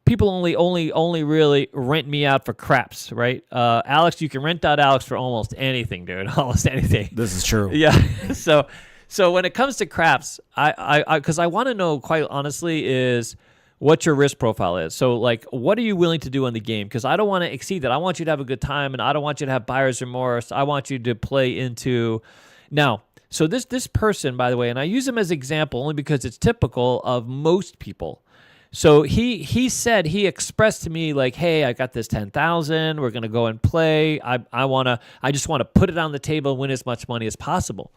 people only really rent me out for craps, right? Alex, you can rent out Alex for almost anything, dude. Almost anything. This is true. Yeah. So when it comes to craps, because I want to know, quite honestly, is what your risk profile is. So like, what are you willing to do on the game? Because I don't want to exceed that. I want you to have a good time, and I don't want you to have buyer's remorse. I want you to play into now. So this person, by the way, and I use him as an example only because it's typical of most people. So he expressed to me like, hey, I got this 10,000. We're gonna go and play. I just want to put it on the table, win as much money as possible.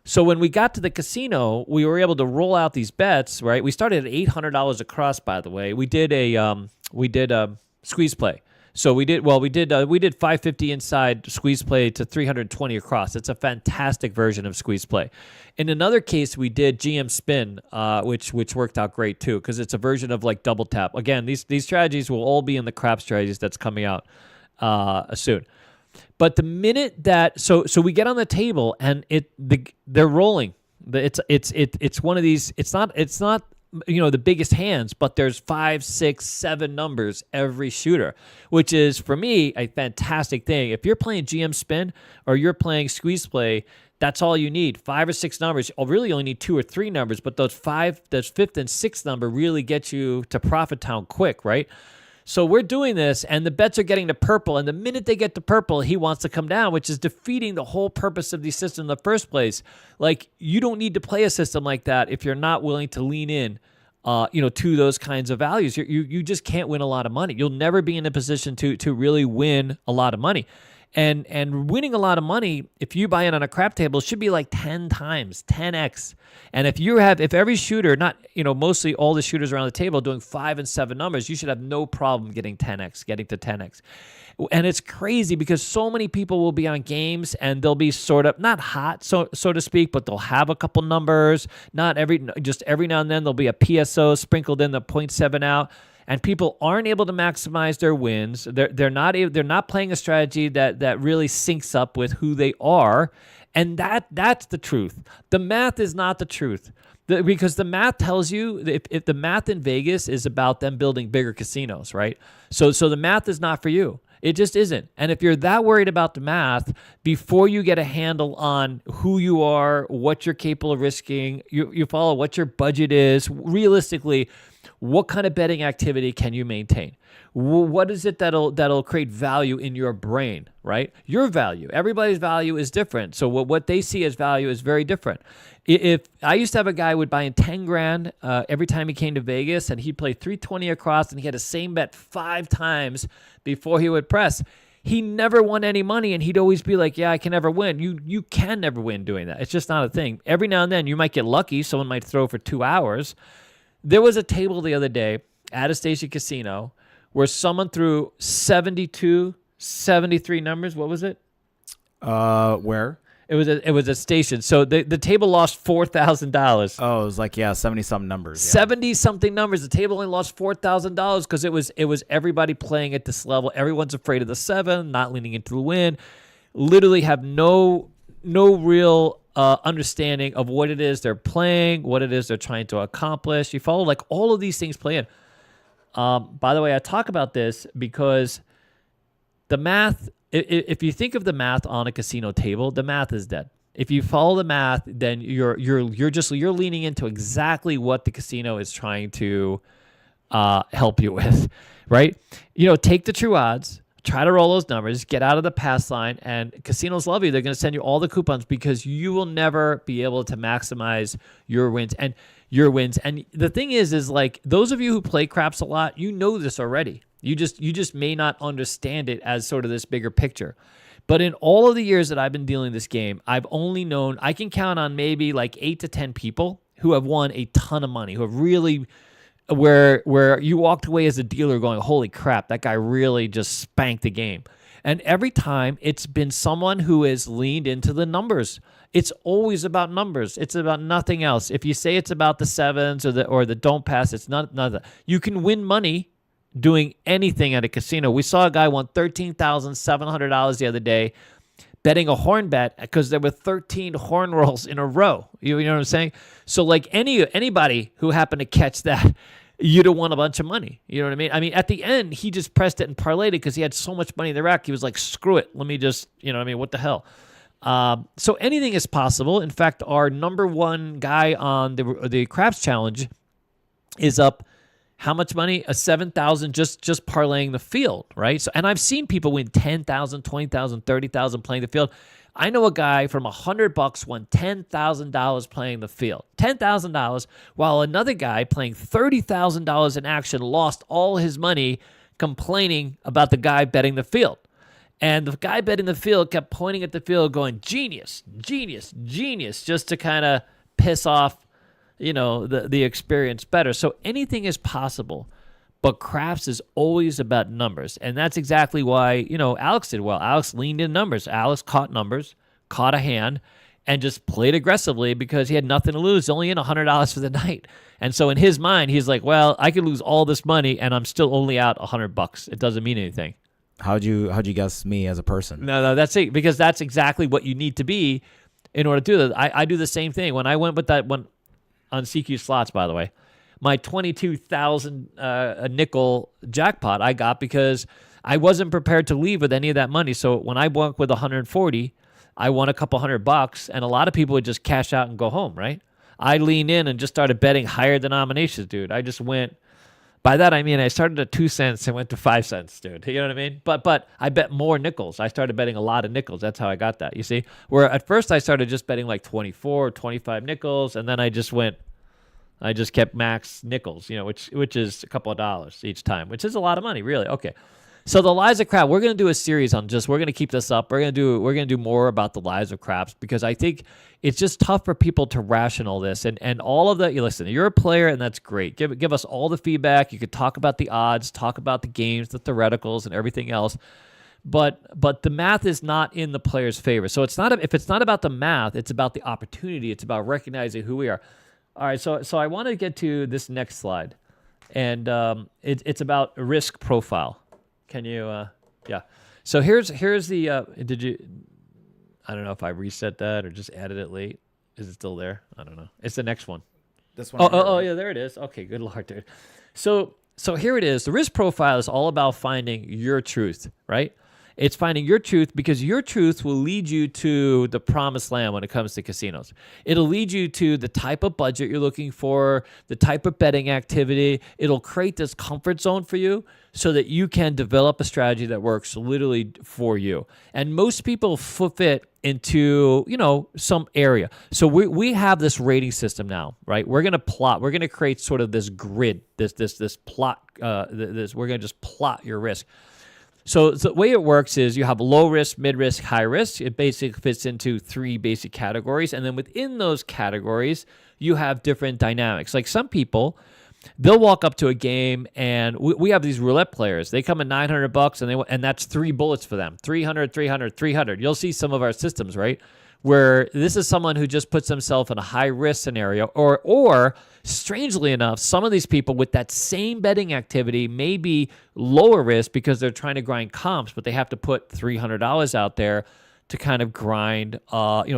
So when we got to the casino, we were able to roll out these bets. Right, we started at $800 across. By the way, we did a squeeze play. So we did 550 inside squeeze play to 320 across. It's a fantastic version of squeeze play. In another case, we did GM spin, which worked out great too, because it's a version of like double tap. Again, these strategies will all be in the crap strategies that's coming out soon. But the minute that so we get on the table and they're rolling. It's one of these. It's not the biggest hands, but there's 5, 6, 7 numbers every shooter, which is for me a fantastic thing. If you're playing GM spin or you're playing squeeze play, that's all you need. 5 or 6 numbers. You really only need 2 or 3 numbers, but those fifth and sixth number really get you to profit town quick, right? So we're doing this, and the bets are getting to purple, and the minute they get to purple, he wants to come down, which is defeating the whole purpose of the system in the first place. Like, you don't need to play a system like that if you're not willing to lean in, to those kinds of values. You just can't win a lot of money. You'll never be in a position to really win a lot of money. And winning a lot of money, if you buy in on a crap table, should be like 10 times, 10x. And if every shooter, mostly all the shooters around the table doing 5 and 7 numbers, you should have no problem getting to 10x. And it's crazy because so many people will be on games and they'll be sort of not hot, so to speak, but they'll have a couple numbers. Just every now and then there'll be a PSO sprinkled in, the 0.7 out. And people aren't able to maximize their wins. They're not playing a strategy that really syncs up with who they are, and that's the truth. The math is not the truth, because the math tells you if the math in Vegas is about them building bigger casinos, right? So the math is not for you. It just isn't. And if you're that worried about the math, before you get a handle on who you are, what you're capable of risking, you follow what your budget is, realistically, what kind of betting activity can you maintain? What is it that'll create value in your brain, right? Your value. Everybody's value is different. So what they see as value is very different. If I used to have a guy who would buy in 10 grand every time he came to Vegas, and he'd play 320 across, and he had the same bet 5 times before he would press. He never won any money, and he'd always be like, yeah, I can never win. You can never win doing that. It's just not a thing. Every now and then you might get lucky. Someone might throw for 2 hours. There was a table the other day, at a station casino where someone threw 72, 73 numbers. What was it? Where? It was a station. So the table lost $4,000. Oh, it was like 70-something numbers. 70-something numbers. The table only lost $4,000 because it was everybody playing at this level. Everyone's afraid of the 7, not leaning into the win. Literally have no real understanding of what it is they're playing, what it is they're trying to accomplish. You follow, like, all of these things play in. By the way, I talk about this because the math. If you think of the math on a casino table, the math is dead. If you follow the math, then you're leaning into exactly what the casino is trying to help you with, right? Take the true odds, try to roll those numbers, get out of the pass line, and casinos love you. They're going to send you all the coupons because you will never be able to maximize your wins. And the thing is like, those of you who play craps a lot, you know this already. You just may not understand it as sort of this bigger picture. But in all of the years that I've been dealing this game, I've only known, I can count on maybe like 8 to 10 people who have won a ton of money, who have really, where you walked away as a dealer going, holy crap, that guy really just spanked the game. And every time it's been someone who has leaned into the numbers. It's always about numbers. It's about nothing else. If you say it's about the 7s or the don't pass, it's not that. You can win money doing anything at a casino. We saw a guy won $13,700 the other day betting a horn bet because there were 13 horn rolls in a row. You know what I'm saying? So like anybody who happened to catch that, you'd have won a bunch of money. You know what I mean? I mean, at the end, he just pressed it and parlayed it because he had so much money in the rack. He was like, screw it. Let me just, what the hell? So anything is possible. In fact, our number one guy on the craps challenge is up how much money? A 7,000 just parlaying the field, right? So, and I've seen people win 10,000, 20,000, 30,000 playing the field. I know a guy from $100 won $10,000 playing the field, $10,000, while another guy playing $30,000 in action lost all his money complaining about the guy betting the field. And the guy betting the field kept pointing at the field going, genius, genius, genius, just to kind of piss off the experience better. So anything is possible, but craps is always about numbers. And that's exactly why, Alex did well. Alex leaned in numbers. Alex caught numbers, caught a hand, and just played aggressively because he had nothing to lose, only in $100 for the night. And so in his mind, he's like, well, I could lose all this money and I'm still only out $100. It doesn't mean anything. How'd you guess me as a person? No, that's it. Because that's exactly what you need to be in order to do that. I do the same thing. When I went with that one, on CQ slots, by the way, my 22,000 nickel jackpot I got because I wasn't prepared to leave with any of that money. So when I went with 140, I won a couple $100, and a lot of people would just cash out and go home, right? I leaned in and just started betting higher denominations, dude. I just went. By that I mean I started at 2 cents and went to 5 cents, dude. You know what I mean? But I bet more nickels. I started betting a lot of nickels. That's how I got that. You see, where at first I started just betting like 24 or 25 nickels, and then I just kept max nickels, which is a couple of dollars each time, which is a lot of money, really. Okay. So the lies of crap, we're going to do a series on we're going to keep this up. We're going to do more about the lies of craps because I think it's just tough for people to rational this and all of that. You listen, you're a player and that's great. Give us all the feedback. You could talk about the odds, talk about the games, the theoreticals and everything else. But the math is not in the player's favor. So if it's not about the math, it's about the opportunity. It's about recognizing who we are. All right. So I want to get to this next slide and it's about risk profile. Can you, yeah. So here's the, I don't know if I reset that or just added it late. Is it still there? I don't know. It's the next one. This one. Oh, yeah, there it is. Okay, good Lord, dude. So here it is. The risk profile is all about finding your truth, right? It's finding your truth because your truth will lead you to the promised land when it comes to casinos. It'll lead you to the type of budget you're looking for, the type of betting activity. It'll create this comfort zone for you so that you can develop a strategy that works literally for you. And most people fit into, some area. So we have this rating system now, right? We're going to plot. We're going to create sort of this grid, this plot. We're going to just plot your risk. So the way it works is you have low risk, mid risk, high risk. It basically fits into 3 basic categories. And then within those categories, you have different dynamics. Like some people they'll walk up to a game, and we have these roulette players. They come in $900, and that's 3 bullets for them. 300, 300, 300. You'll see some of our systems, right, where this is someone who just puts themselves in a high risk scenario, or strangely enough, some of these people with that same betting activity may be lower risk because they're trying to grind comps, but they have to put $300 out there to kind of grind,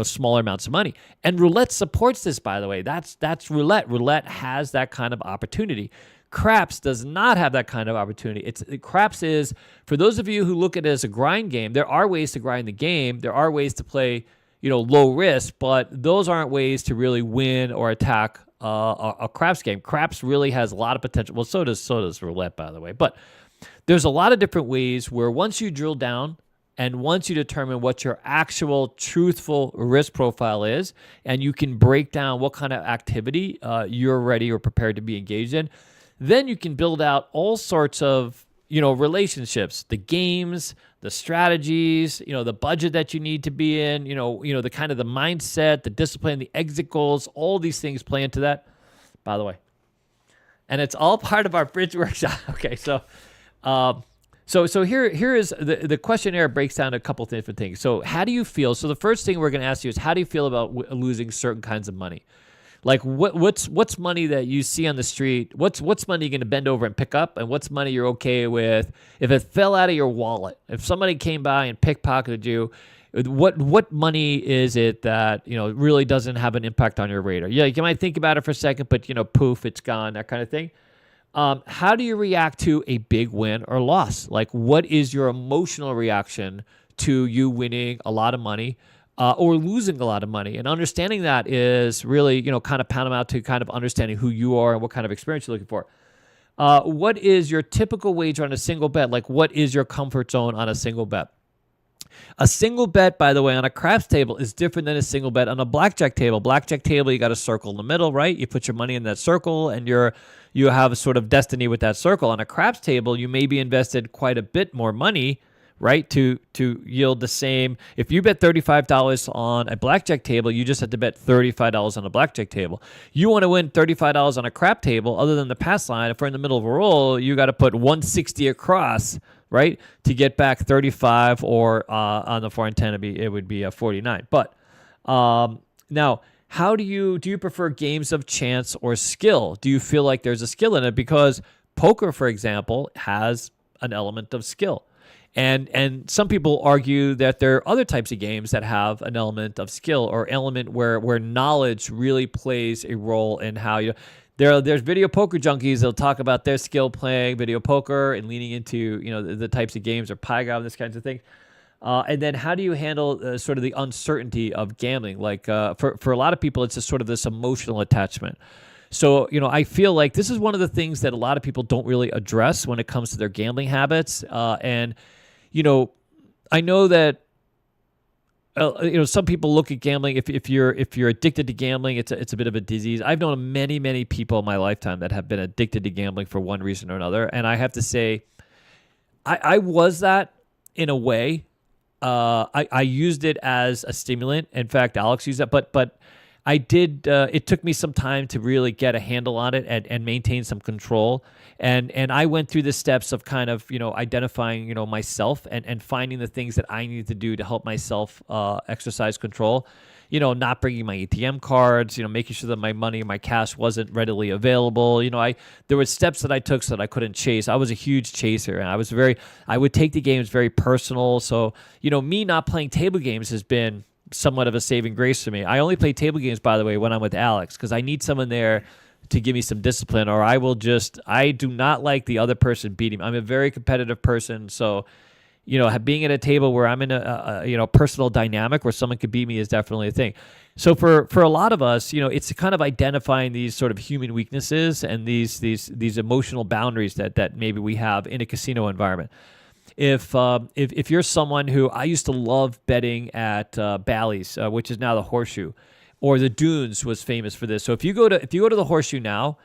smaller amounts of money. And roulette supports this, by the way. That's roulette. Roulette has that kind of opportunity. Craps does not have that kind of opportunity. Craps is, for those of you who look at it as a grind game, there are ways to grind the game. There are ways to play, low risk, but those aren't ways to really win or attack a craps game. Craps really has a lot of potential. Well, so does roulette, by the way. But there's a lot of different ways where once you drill down, and once you determine what your actual truthful risk profile is, and you can break down what kind of activity you're ready or prepared to be engaged in, then you can build out all sorts of, relationships, the games, the strategies, the budget that you need to be in, the kind of the mindset, the discipline, the exit goals, all these things play into that, by the way. And it's all part of our bridge workshop. Okay, so here is the questionnaire breaks down a couple different things. So how do you feel? So the first thing we're going to ask you is, how do you feel about losing certain kinds of money? Like what's money that you see on the street? What's money you're going to bend over and pick up, and what's money you're okay with if it fell out of your wallet? If somebody came by and pickpocketed you, what money is it that really doesn't have an impact on your radar? Yeah, you might think about it for a second, but poof, it's gone. That kind of thing. How do you react to a big win or loss? Like, what is your emotional reaction to you winning a lot of money or losing a lot of money? And understanding that is really, kind of paramount to kind of understanding who you are and what kind of experience you're looking for. What is your typical wager on a single bet? Like, what is your comfort zone on a single bet? A single bet, by the way, on a craps table is different than a single bet on a blackjack table. Blackjack table, you got a circle in the middle, right? You put your money in that circle, and you have a sort of destiny with that circle. On a craps table, you may be invested quite a bit more money, right, to yield the same. If you bet $35 on a blackjack table, you just have to bet $35 on a blackjack table. You want to win $35 on a crap table, other than the pass line, if we're in the middle of a roll, you got to put 160 across, right, to get back 35, or on the 4 and 10, it would be a 49. But now, how do you prefer games of chance or skill? Do you feel like there's a skill in it? Because poker, for example, has an element of skill. And some people argue that there are other types of games that have an element of skill, or element where knowledge really plays a role in how you. There's video poker junkies. They'll talk about their skill playing video poker and leaning into the types of games, or Pygon, this kinds of thing. And then how do you handle sort of the uncertainty of gambling? Like for a lot of people, it's just sort of this emotional attachment. So, I feel like this is one of the things that a lot of people don't really address when it comes to their gambling habits. And I know that some people look at gambling. If you're addicted to gambling, it's a bit of a disease. I've known many people in my lifetime that have been addicted to gambling for one reason or another, and I have to say, I was that in a way. I used it as a stimulant. In fact, Alex used that, but I did. It took me some time to really get a handle on it and maintain some control. And I went through the steps of kind of identifying myself and finding the things that I needed to do to help myself exercise control. Not bringing my ATM cards. Making sure that my money, my cash wasn't readily available. There were steps that I took so that I couldn't chase. I was a huge chaser, and I would take the games very personal. So me not playing table games has been somewhat of a saving grace for me. I only play table games, by the way, when I'm with Alex, because I need someone there to give me some discipline, or I do not like the other person beating me. I'm a very competitive person, so being at a table where I'm in a personal dynamic where someone could beat me is definitely a thing. So for a lot of us, it's kind of identifying these sort of human weaknesses and these emotional boundaries that maybe we have in a casino environment. If you're someone who, I used to love betting at Bally's, which is now the Horseshoe, or the Dunes was famous for this. So if you go to the Horseshoe now,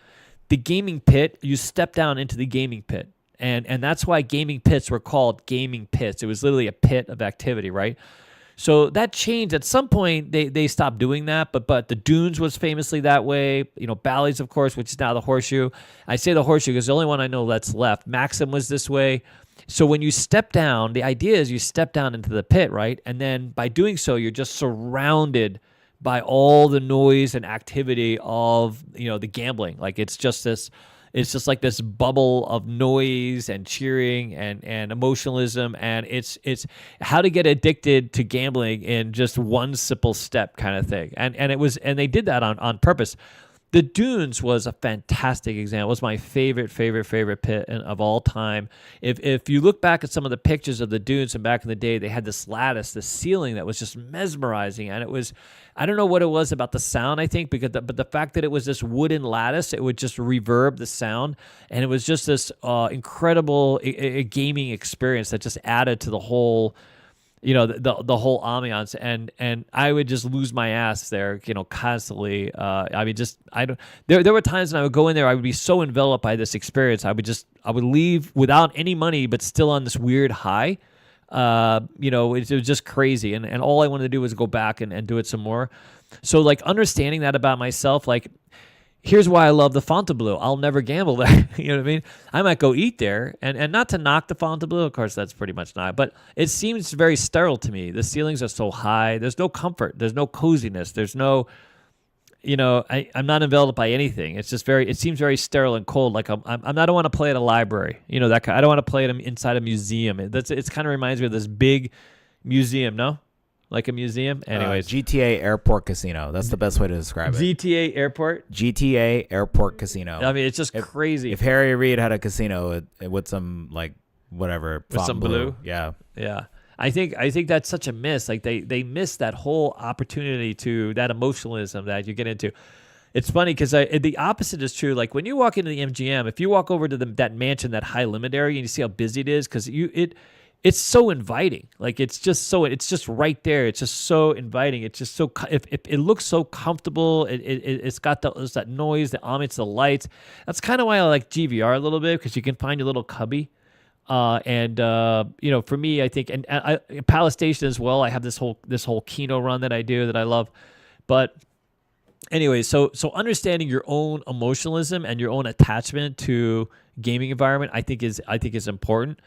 the gaming pit, you step down into the gaming pit. And that's why gaming pits were called gaming pits. It was literally a pit of activity, right? So that changed at some point. They stopped doing that, but the Dunes was famously that way. Bally's, of course, which is now the Horseshoe. I say the Horseshoe because the only one I know that's left. Maxim was this way. So when you step down, the idea is you step down into the pit, right? And then by doing so, you're just surrounded by all the noise and activity of the gambling. Like it's just like this bubble of noise and cheering and emotionalism, and it's how to get addicted to gambling in just one simple step kind of thing. And they did that on purpose. The Dunes was a fantastic example. It was my favorite pit of all time. If you look back at some of the pictures of the Dunes from back in the day, they had this lattice, this ceiling that was just mesmerizing. And it was, I don't know what it was about the sound, I think, but the fact that it was this wooden lattice, it would just reverb the sound. And it was just this incredible gaming experience that just added to the whole the whole ambiance, and I would just lose my ass there, constantly. There were times when I would go in there, I would be so enveloped by this experience, I would leave without any money, but still on this weird high. It was just crazy, and all I wanted to do was go back and do it some more. So like understanding that about myself, like, here's why I love the Fontainebleau. I'll never gamble there. You know what I mean? I might go eat there, and not to knock the Fontainebleau. Of course, that's pretty much not. But it seems very sterile to me. The ceilings are so high. There's no comfort. There's no coziness. There's no, I'm not enveloped by anything. It's just it seems very sterile and cold. Like I don't want to play at a library. I don't want to play it inside a museum. It's kind of reminds me of this big museum, no? Like a museum? Anyways. GTA Airport Casino. That's the best way to describe it. GTA Airport? GTA Airport Casino. I mean, it's just crazy. If Harry Reid had a casino with some, like, whatever. With some blue? Yeah. Yeah. I think that's such a miss. Like, they miss that whole opportunity to that emotionalism that you get into. It's funny because the opposite is true. Like, when you walk into the MGM, if you walk over to that mansion, that high limit area, and you see how busy it is, because it's so inviting. Like it's just right there. It's just so inviting. It's just so, if it looks so comfortable, it's got that noise, the ambiance, the lights. That's kind of why I like GVR a little bit, because you can find your little cubby. For me, I think, and Palace Station as well. I have this whole Keno run that I do that I love. But anyway, so understanding your own emotionalism and your own attachment to gaming environment, I think is important.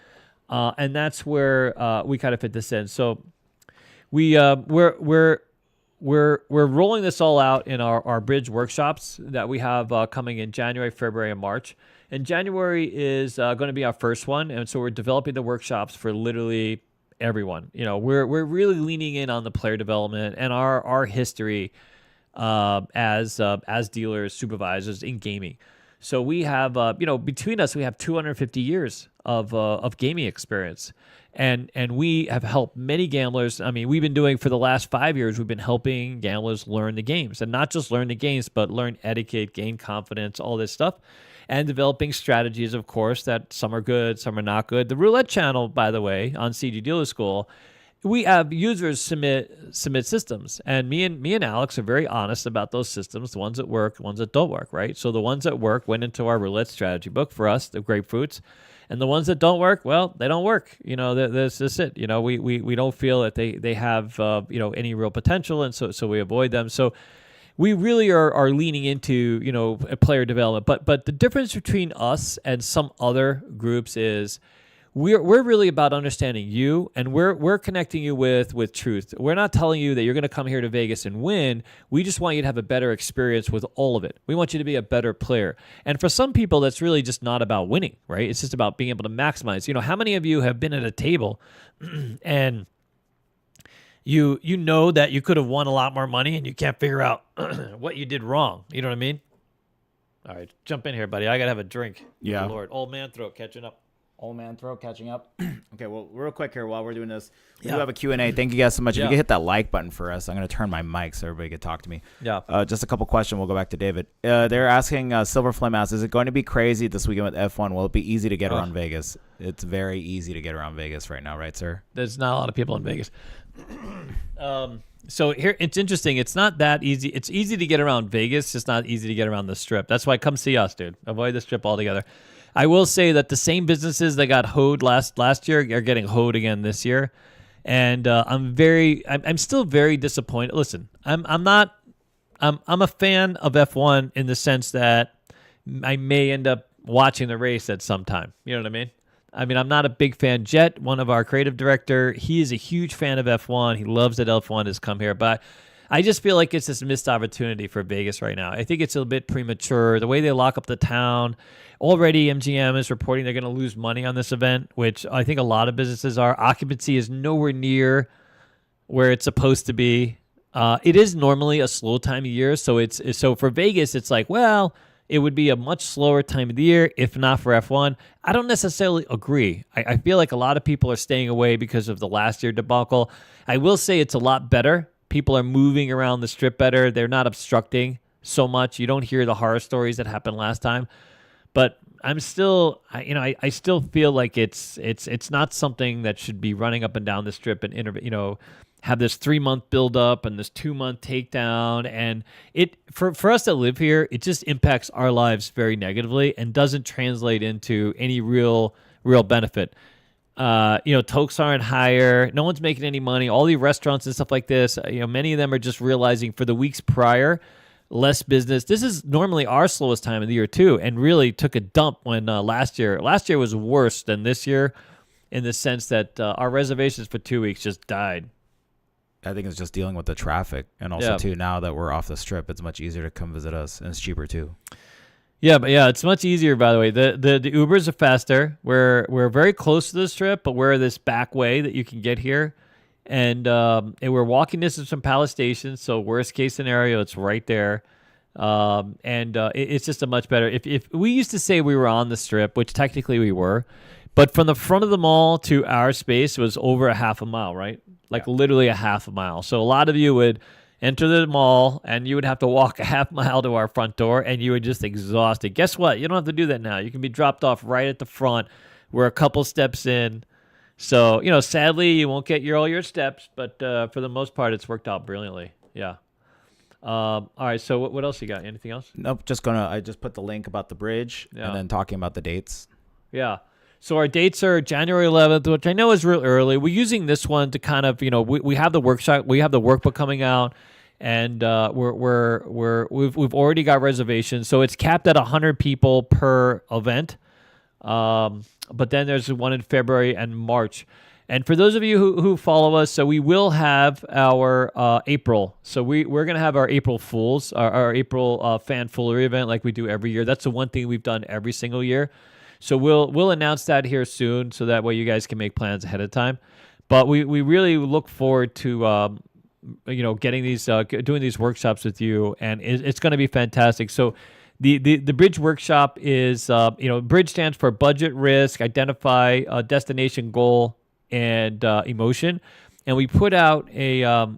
And that's where we kind of fit this in. So we're rolling this all out in our bridge workshops that we have coming in January, February, and March. And January is going to be our first one, and so we're developing the workshops for literally everyone. We're really leaning in on the player development and our history as dealers, supervisors in gaming. So we have, between us, we have 250 years of gaming experience, and we have helped many gamblers. I mean, we've been doing for the last 5 years. We've been helping gamblers learn the games, and not just learn the games, but learn etiquette, gain confidence, all this stuff, and developing strategies. Of course, that some are good, some are not good. The roulette channel, by the way, on CG Dealer School, we have users submit systems, and me and Alex are very honest about those systems, the ones that work, the ones that don't work, right? So the ones that work went into our roulette strategy book for us, the grapefruits, and the ones that don't work, well, they don't work. That's just it. We don't feel that they have any real potential, and so we avoid them. So we really are leaning into a player development. But the difference between us and some other groups is, we're really about understanding you, and we're connecting you with truth. We're not telling you that you're going to come here to Vegas and win. We just want you to have a better experience with all of it. We want you to be a better player. And for some people, that's really just not about winning, right? It's just about being able to maximize. How many of you have been at a table and you know that you could have won a lot more money and you can't figure out what you did wrong? You know what I mean? All right, jump in here, buddy. I got to have a drink. Yeah. Good Lord. Old man throat catching up. Old man throat catching up. Okay, well, real quick here while we're doing this, we Yeah. do have a Q&A. Thank you guys so much. If Yeah. you could hit that like button for us, I'm going to turn my mic so everybody can talk to me. Yeah. Just a couple questions. We'll go back to David. They're asking Silver Flame asks, is it going to be crazy this weekend with F1? Will it be easy to get around Vegas? It's very easy to get around Vegas right now, right, sir? There's not a lot of people in Vegas. So here, it's interesting. It's not that easy. It's easy to get around Vegas. It's not easy to get around the Strip. That's why come see us, dude. Avoid the Strip altogether. I will say that the same businesses that got hoed last year are getting hoed again this year. and I'm still very disappointed. Listen, I'm a fan of F1 in the sense that I may end up watching the race at some time. You know what I mean? I mean, I'm not a big fan. Jet, one of our creative director, he is a huge fan of F1. He loves that F1 has come here, but I just feel like it's this missed opportunity for Vegas right now. I think it's a bit premature. The way they lock up the town, already MGM is reporting they're going to lose money on this event, which I think a lot of businesses are. Occupancy is nowhere near where it's supposed to be. It is normally a slow time of year, so for Vegas, it's like, well, it would be a much slower time of the year if not for F1. I don't necessarily agree. I feel like a lot of people are staying away because of the last year debacle. I will say it's a lot better. People are moving around the strip better. They're not obstructing so much. You don't hear the horror stories that happened last time. But I'm still, I still feel like it's not something that should be running up and down the strip and have this 3-month build up and this 2-month takedown. And it for us that live here, it just impacts our lives very negatively and doesn't translate into any real benefit. Tokes aren't higher. No one's making any money. All the restaurants and stuff like this, many of them are just realizing for the weeks prior, less business. This is normally our slowest time of the year too, and really took a dump when last year was worse than this year in the sense that our reservations for 2 weeks just died. I think it's just dealing with the traffic, and also too, now that we're off the strip, it's much easier to come visit us, and it's cheaper too. Yeah, but it's much easier. By the way, the Ubers are faster. We're very close to the strip, but we're this back way that you can get here, and we're walking distance from Palace Station. So worst case scenario, it's right there, it's just a much better. If we used to say we were on the strip, which technically we were, but from the front of the mall to our space was over a half a mile, right? Like literally a half a mile. So a lot of you would enter the mall and you would have to walk a half mile to our front door and you were just exhausted. Guess what? You don't have to do that now. You can be dropped off right at the front. We're a couple steps in. So, sadly you won't get all your steps, but for the most part, it's worked out brilliantly. Yeah. All right. So what else you got? Anything else? Nope. I just put the link about the bridge and then talking about the dates. Yeah. So our dates are January 11th, which I know is real early. We're using this one to kind of, we have the workshop, we have the workbook coming out, and we've already got reservations. So it's capped at 100 people per event. But then there's one in February and March. And for those of you who follow us, so we will have our April. So we're going to have our April Fools, our April fan foolery event like we do every year. That's the one thing we've done every single year. So we'll announce that here soon, so that way you guys can make plans ahead of time. But we really look forward to getting these doing these workshops with you, and it's going to be fantastic. So the Bridge workshop is Bridge stands for budget, risk, identify, destination, goal, and emotion. And we put out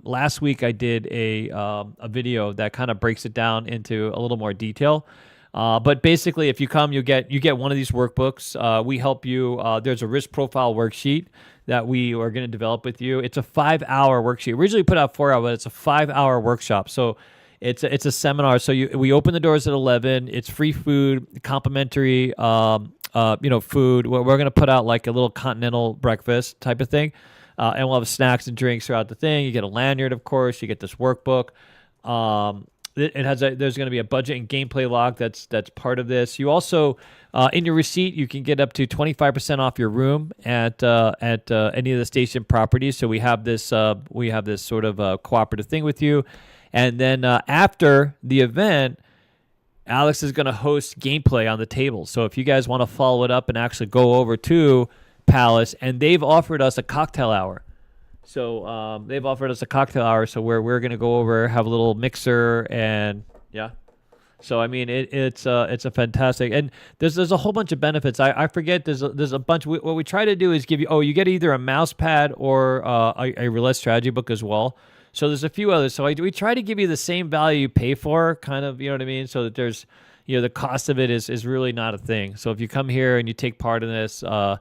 last week I did a video that kind of breaks it down into a little more detail. But basically, if you come, you get one of these workbooks. We help you. There's a risk profile worksheet that we are going to develop with you. It's a 5-hour worksheet. Originally put out 4 hours, but it's a 5-hour workshop. So it's a seminar. So we open the doors at 11. It's free food, complimentary, food. We're going to put out like a little continental breakfast type of thing, and we'll have snacks and drinks throughout the thing. You get a lanyard, of course. You get this workbook. There's going to be a budget and gameplay log that's part of this. You also, in your receipt, you can get up to 25% off your room at any of the station properties. So we have this sort of cooperative thing with you, and then after the event, Alex is going to host gameplay on the table. So if you guys want to follow it up and actually go over to Palace, and they've offered us a cocktail hour. So they've offered us a cocktail hour, so we're gonna go over, have a little mixer, and yeah. So I mean, it's a fantastic, and there's a whole bunch of benefits. I forget there's a bunch. What we try to do is give you you get either a mouse pad or a roulette strategy book as well. So there's a few others. So we try to give you the same value you pay for, kind of, you know what I mean. So that there's the cost of it is really not a thing. So if you come here and you take part in this. A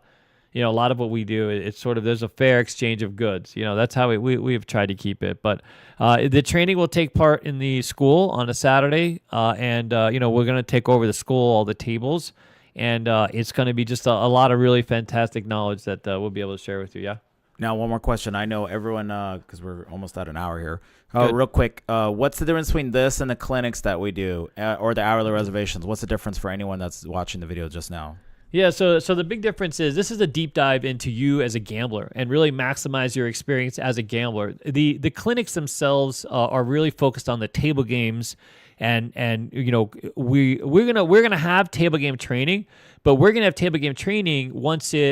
lot of what we do, it's sort of, there's a fair exchange of goods. That's how we've tried to keep it. But the training will take part in the school on a Saturday. And we're going to take over the school, all the tables. And it's going to be just a lot of really fantastic knowledge that we'll be able to share with you. Yeah. Now, one more question. I know everyone, because we're almost at an hour here. Good. Real quick, what's the difference between this and the clinics that we do, or the hourly reservations? What's the difference for anyone that's watching the video just now? Yeah, so the big difference is this is a deep dive into you as a gambler and really maximize your experience as a gambler. The clinics themselves are really focused on the table games, and you know we're gonna have table game training, but we're gonna have table game training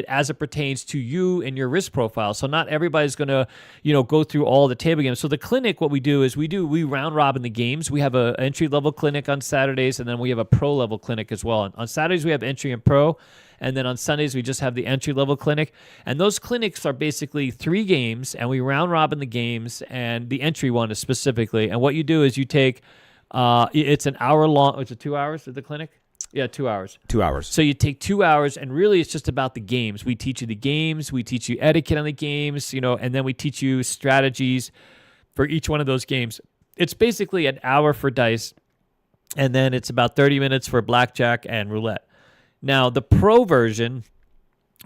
as it pertains to you and your risk profile. So not everybody's gonna go through all the table games. So the clinic, what we do is we round robin the games. We have a entry level clinic on Saturdays, and then we have a pro level clinic as well. On Saturdays we have entry and pro. And then on Sundays, we just have the entry-level clinic. And those clinics are basically 3 games, and we round-robin the games, and the entry one is specifically. And what you do is you take, it's an hour long. Is it 2 hours at the clinic? Yeah, 2 hours. 2 hours. So you take 2 hours, and really it's just about the games. We teach you the games. We teach you etiquette on the games, and then we teach you strategies for each one of those games. It's basically an hour for dice, and then it's about 30 minutes for blackjack and roulette. Now, the pro version,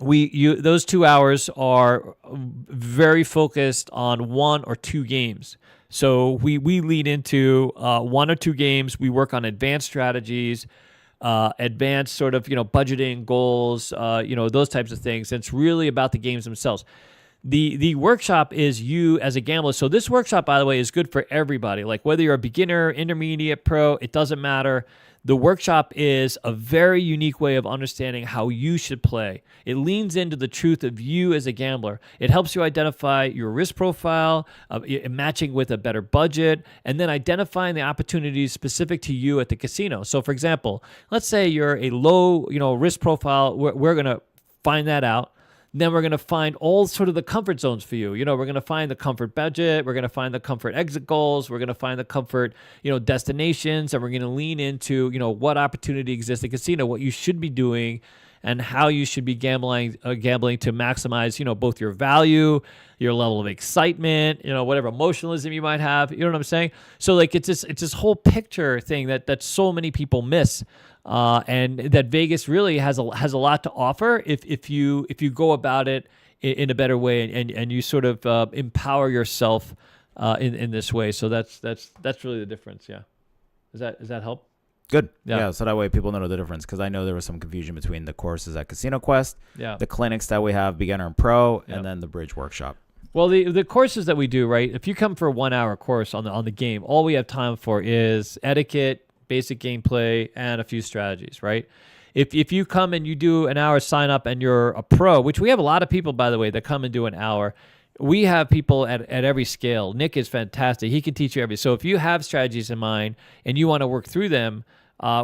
those 2 hours are very focused on 1 or 2 games. So we lead into 1 or 2 games. We work on advanced strategies, advanced sort of budgeting goals, those types of things. And it's really about the games themselves. The workshop is you as a gambler. So this workshop, by the way, is good for everybody. Like whether you're a beginner, intermediate, pro, it doesn't matter. The workshop is a very unique way of understanding how you should play. It leans into the truth of you as a gambler. It helps you identify your risk profile, matching with a better budget, and then identifying the opportunities specific to you at the casino. So, for example, let's say you're a low, risk profile. We're going to find that out. Then we're going to find all sort of the comfort zones for you. We're going to find the comfort budget. We're going to find the comfort exit goals. We're going to find the comfort, destinations. And we're going to lean into, what opportunity exists at the casino, what you should be doing, and how you should be gambling to maximize, both your value, your level of excitement, whatever emotionalism you might have. You know what I'm saying? So like it's this whole picture thing that so many people miss. And that Vegas really has a lot to offer if you go about it in a better way and you sort of empower yourself in this way. So that's really the difference. Yeah, does that help? Good. Yeah. So that way people know the difference, because I know there was some confusion between the courses at Casino Quest, the clinics that we have, beginner and pro, and then the bridge workshop. Well, the courses that we do, right? If you come for a 1 hour course on the game, all we have time for is etiquette, basic gameplay, and a few strategies, right? If you come and you do an hour sign up and you're a pro, which we have a lot of people, by the way, that come and do an hour. We have people at every scale. Nick is fantastic. He can teach you So if you have strategies in mind and you want to work through them,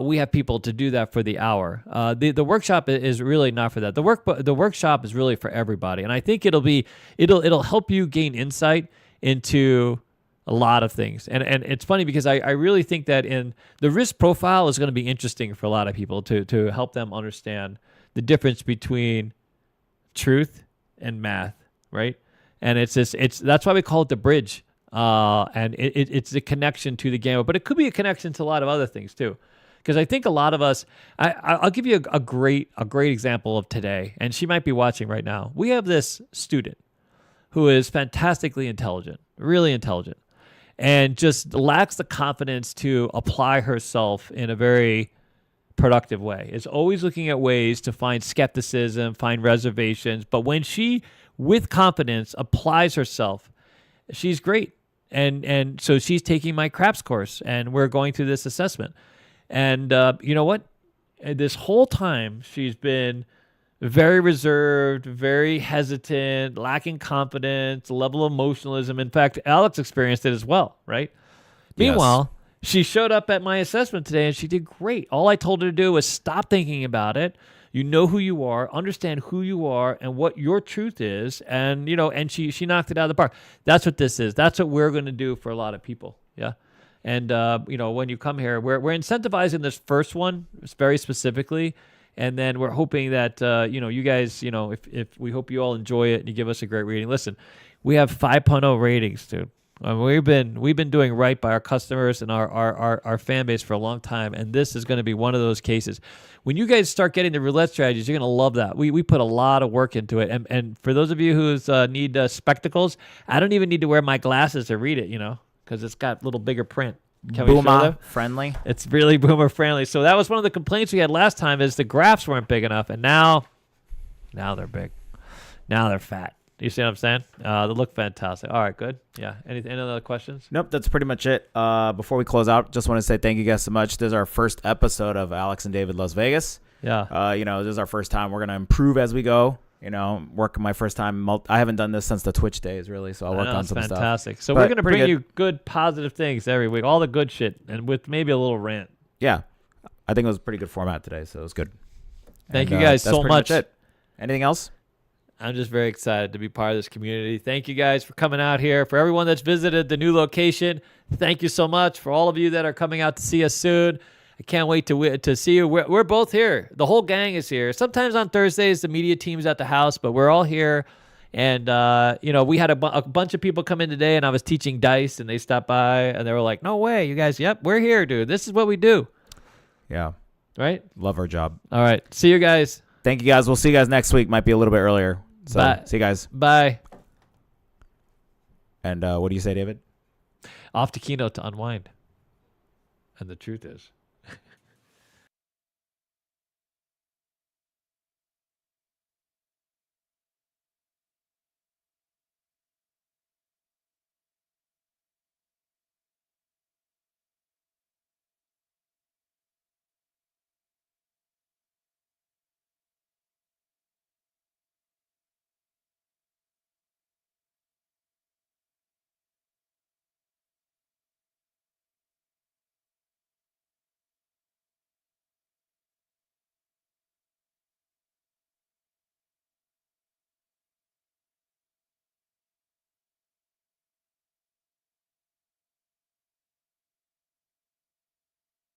we have people to do that for the hour. The workshop is really not for that. The workshop is really for everybody, and I think it'll help you gain insight into a lot of things. And it's funny because I really think that in the risk profile is going to be interesting for a lot of people to help them understand the difference between truth and math, right? And that's why we call it the bridge. And it's the connection to the game, but it could be a connection to a lot of other things too. Because I think a lot of us, I'll give you a great example of today, and she might be watching right now. We have this student who is fantastically intelligent, really intelligent, and just lacks the confidence to apply herself in a very productive way. Is always looking at ways to find skepticism, find reservations, but when she, with confidence, applies herself, she's great. And so she's taking my craps course, and we're going through this assessment. And you know what? This whole time, she's been very reserved, very hesitant, lacking confidence, level of emotionalism. In fact, Alex experienced it as well, right? Yes. Meanwhile, she showed up at my assessment today, and she did great. All I told her to do was stop thinking about it. You know who you are, understand who you are, and what your truth is, and and she knocked it out of the park. That's what this is. That's what we're going to do for a lot of people. Yeah. And, when you come here, we're incentivizing this first one very specifically. And then we're hoping that, you guys, if we hope you all enjoy it and you give us a great rating. Listen, we have 5.0 ratings, dude. We've been doing right by our customers and our fan base for a long time, and this is going to be one of those cases. When you guys start getting the roulette strategies, you're going to love that. We put a lot of work into it, and for those of you who need spectacles, I don't even need to wear my glasses to read it, because it's got a little bigger print. Can we show Boomer them? friendly. It's really boomer friendly. So that was one of the complaints we had last time is the graphs weren't big enough, and now they're big. Now they're fat. You see what I'm saying? They look fantastic. All right, good. Yeah. Any other questions? Nope, that's pretty much it. Before we close out, just want to say thank you guys so much. This is our first episode of Alex and David Las Vegas. Yeah. This is our first time. We're gonna improve as we go. Work my first time. I haven't done this since the Twitch days, really. So I'll work on some stuff. Fantastic. So we're gonna bring you good, positive things every week, all the good shit, and with maybe a little rant. Yeah, I think it was a pretty good format today, so it was good. Thank you guys so much. Anything else? I'm just very excited to be part of this community. Thank you guys for coming out here. For everyone that's visited the new location, thank you so much. For all of you that are coming out to see us soon, I can't wait to see you. We're both here. The whole gang is here. Sometimes on Thursdays, the media team's at the house, but we're all here. And, we had a bunch of people come in today, and I was teaching dice, and they stopped by, and they were like, no way, you guys, yep, we're here, dude. This is what we do. Yeah. Right? Love our job. All right. See you guys. Thank you, guys. We'll see you guys next week. Might be a little bit earlier. So, Bye. See you guys. Bye. And what do you say, David? Off to Keynote to unwind. And the truth is...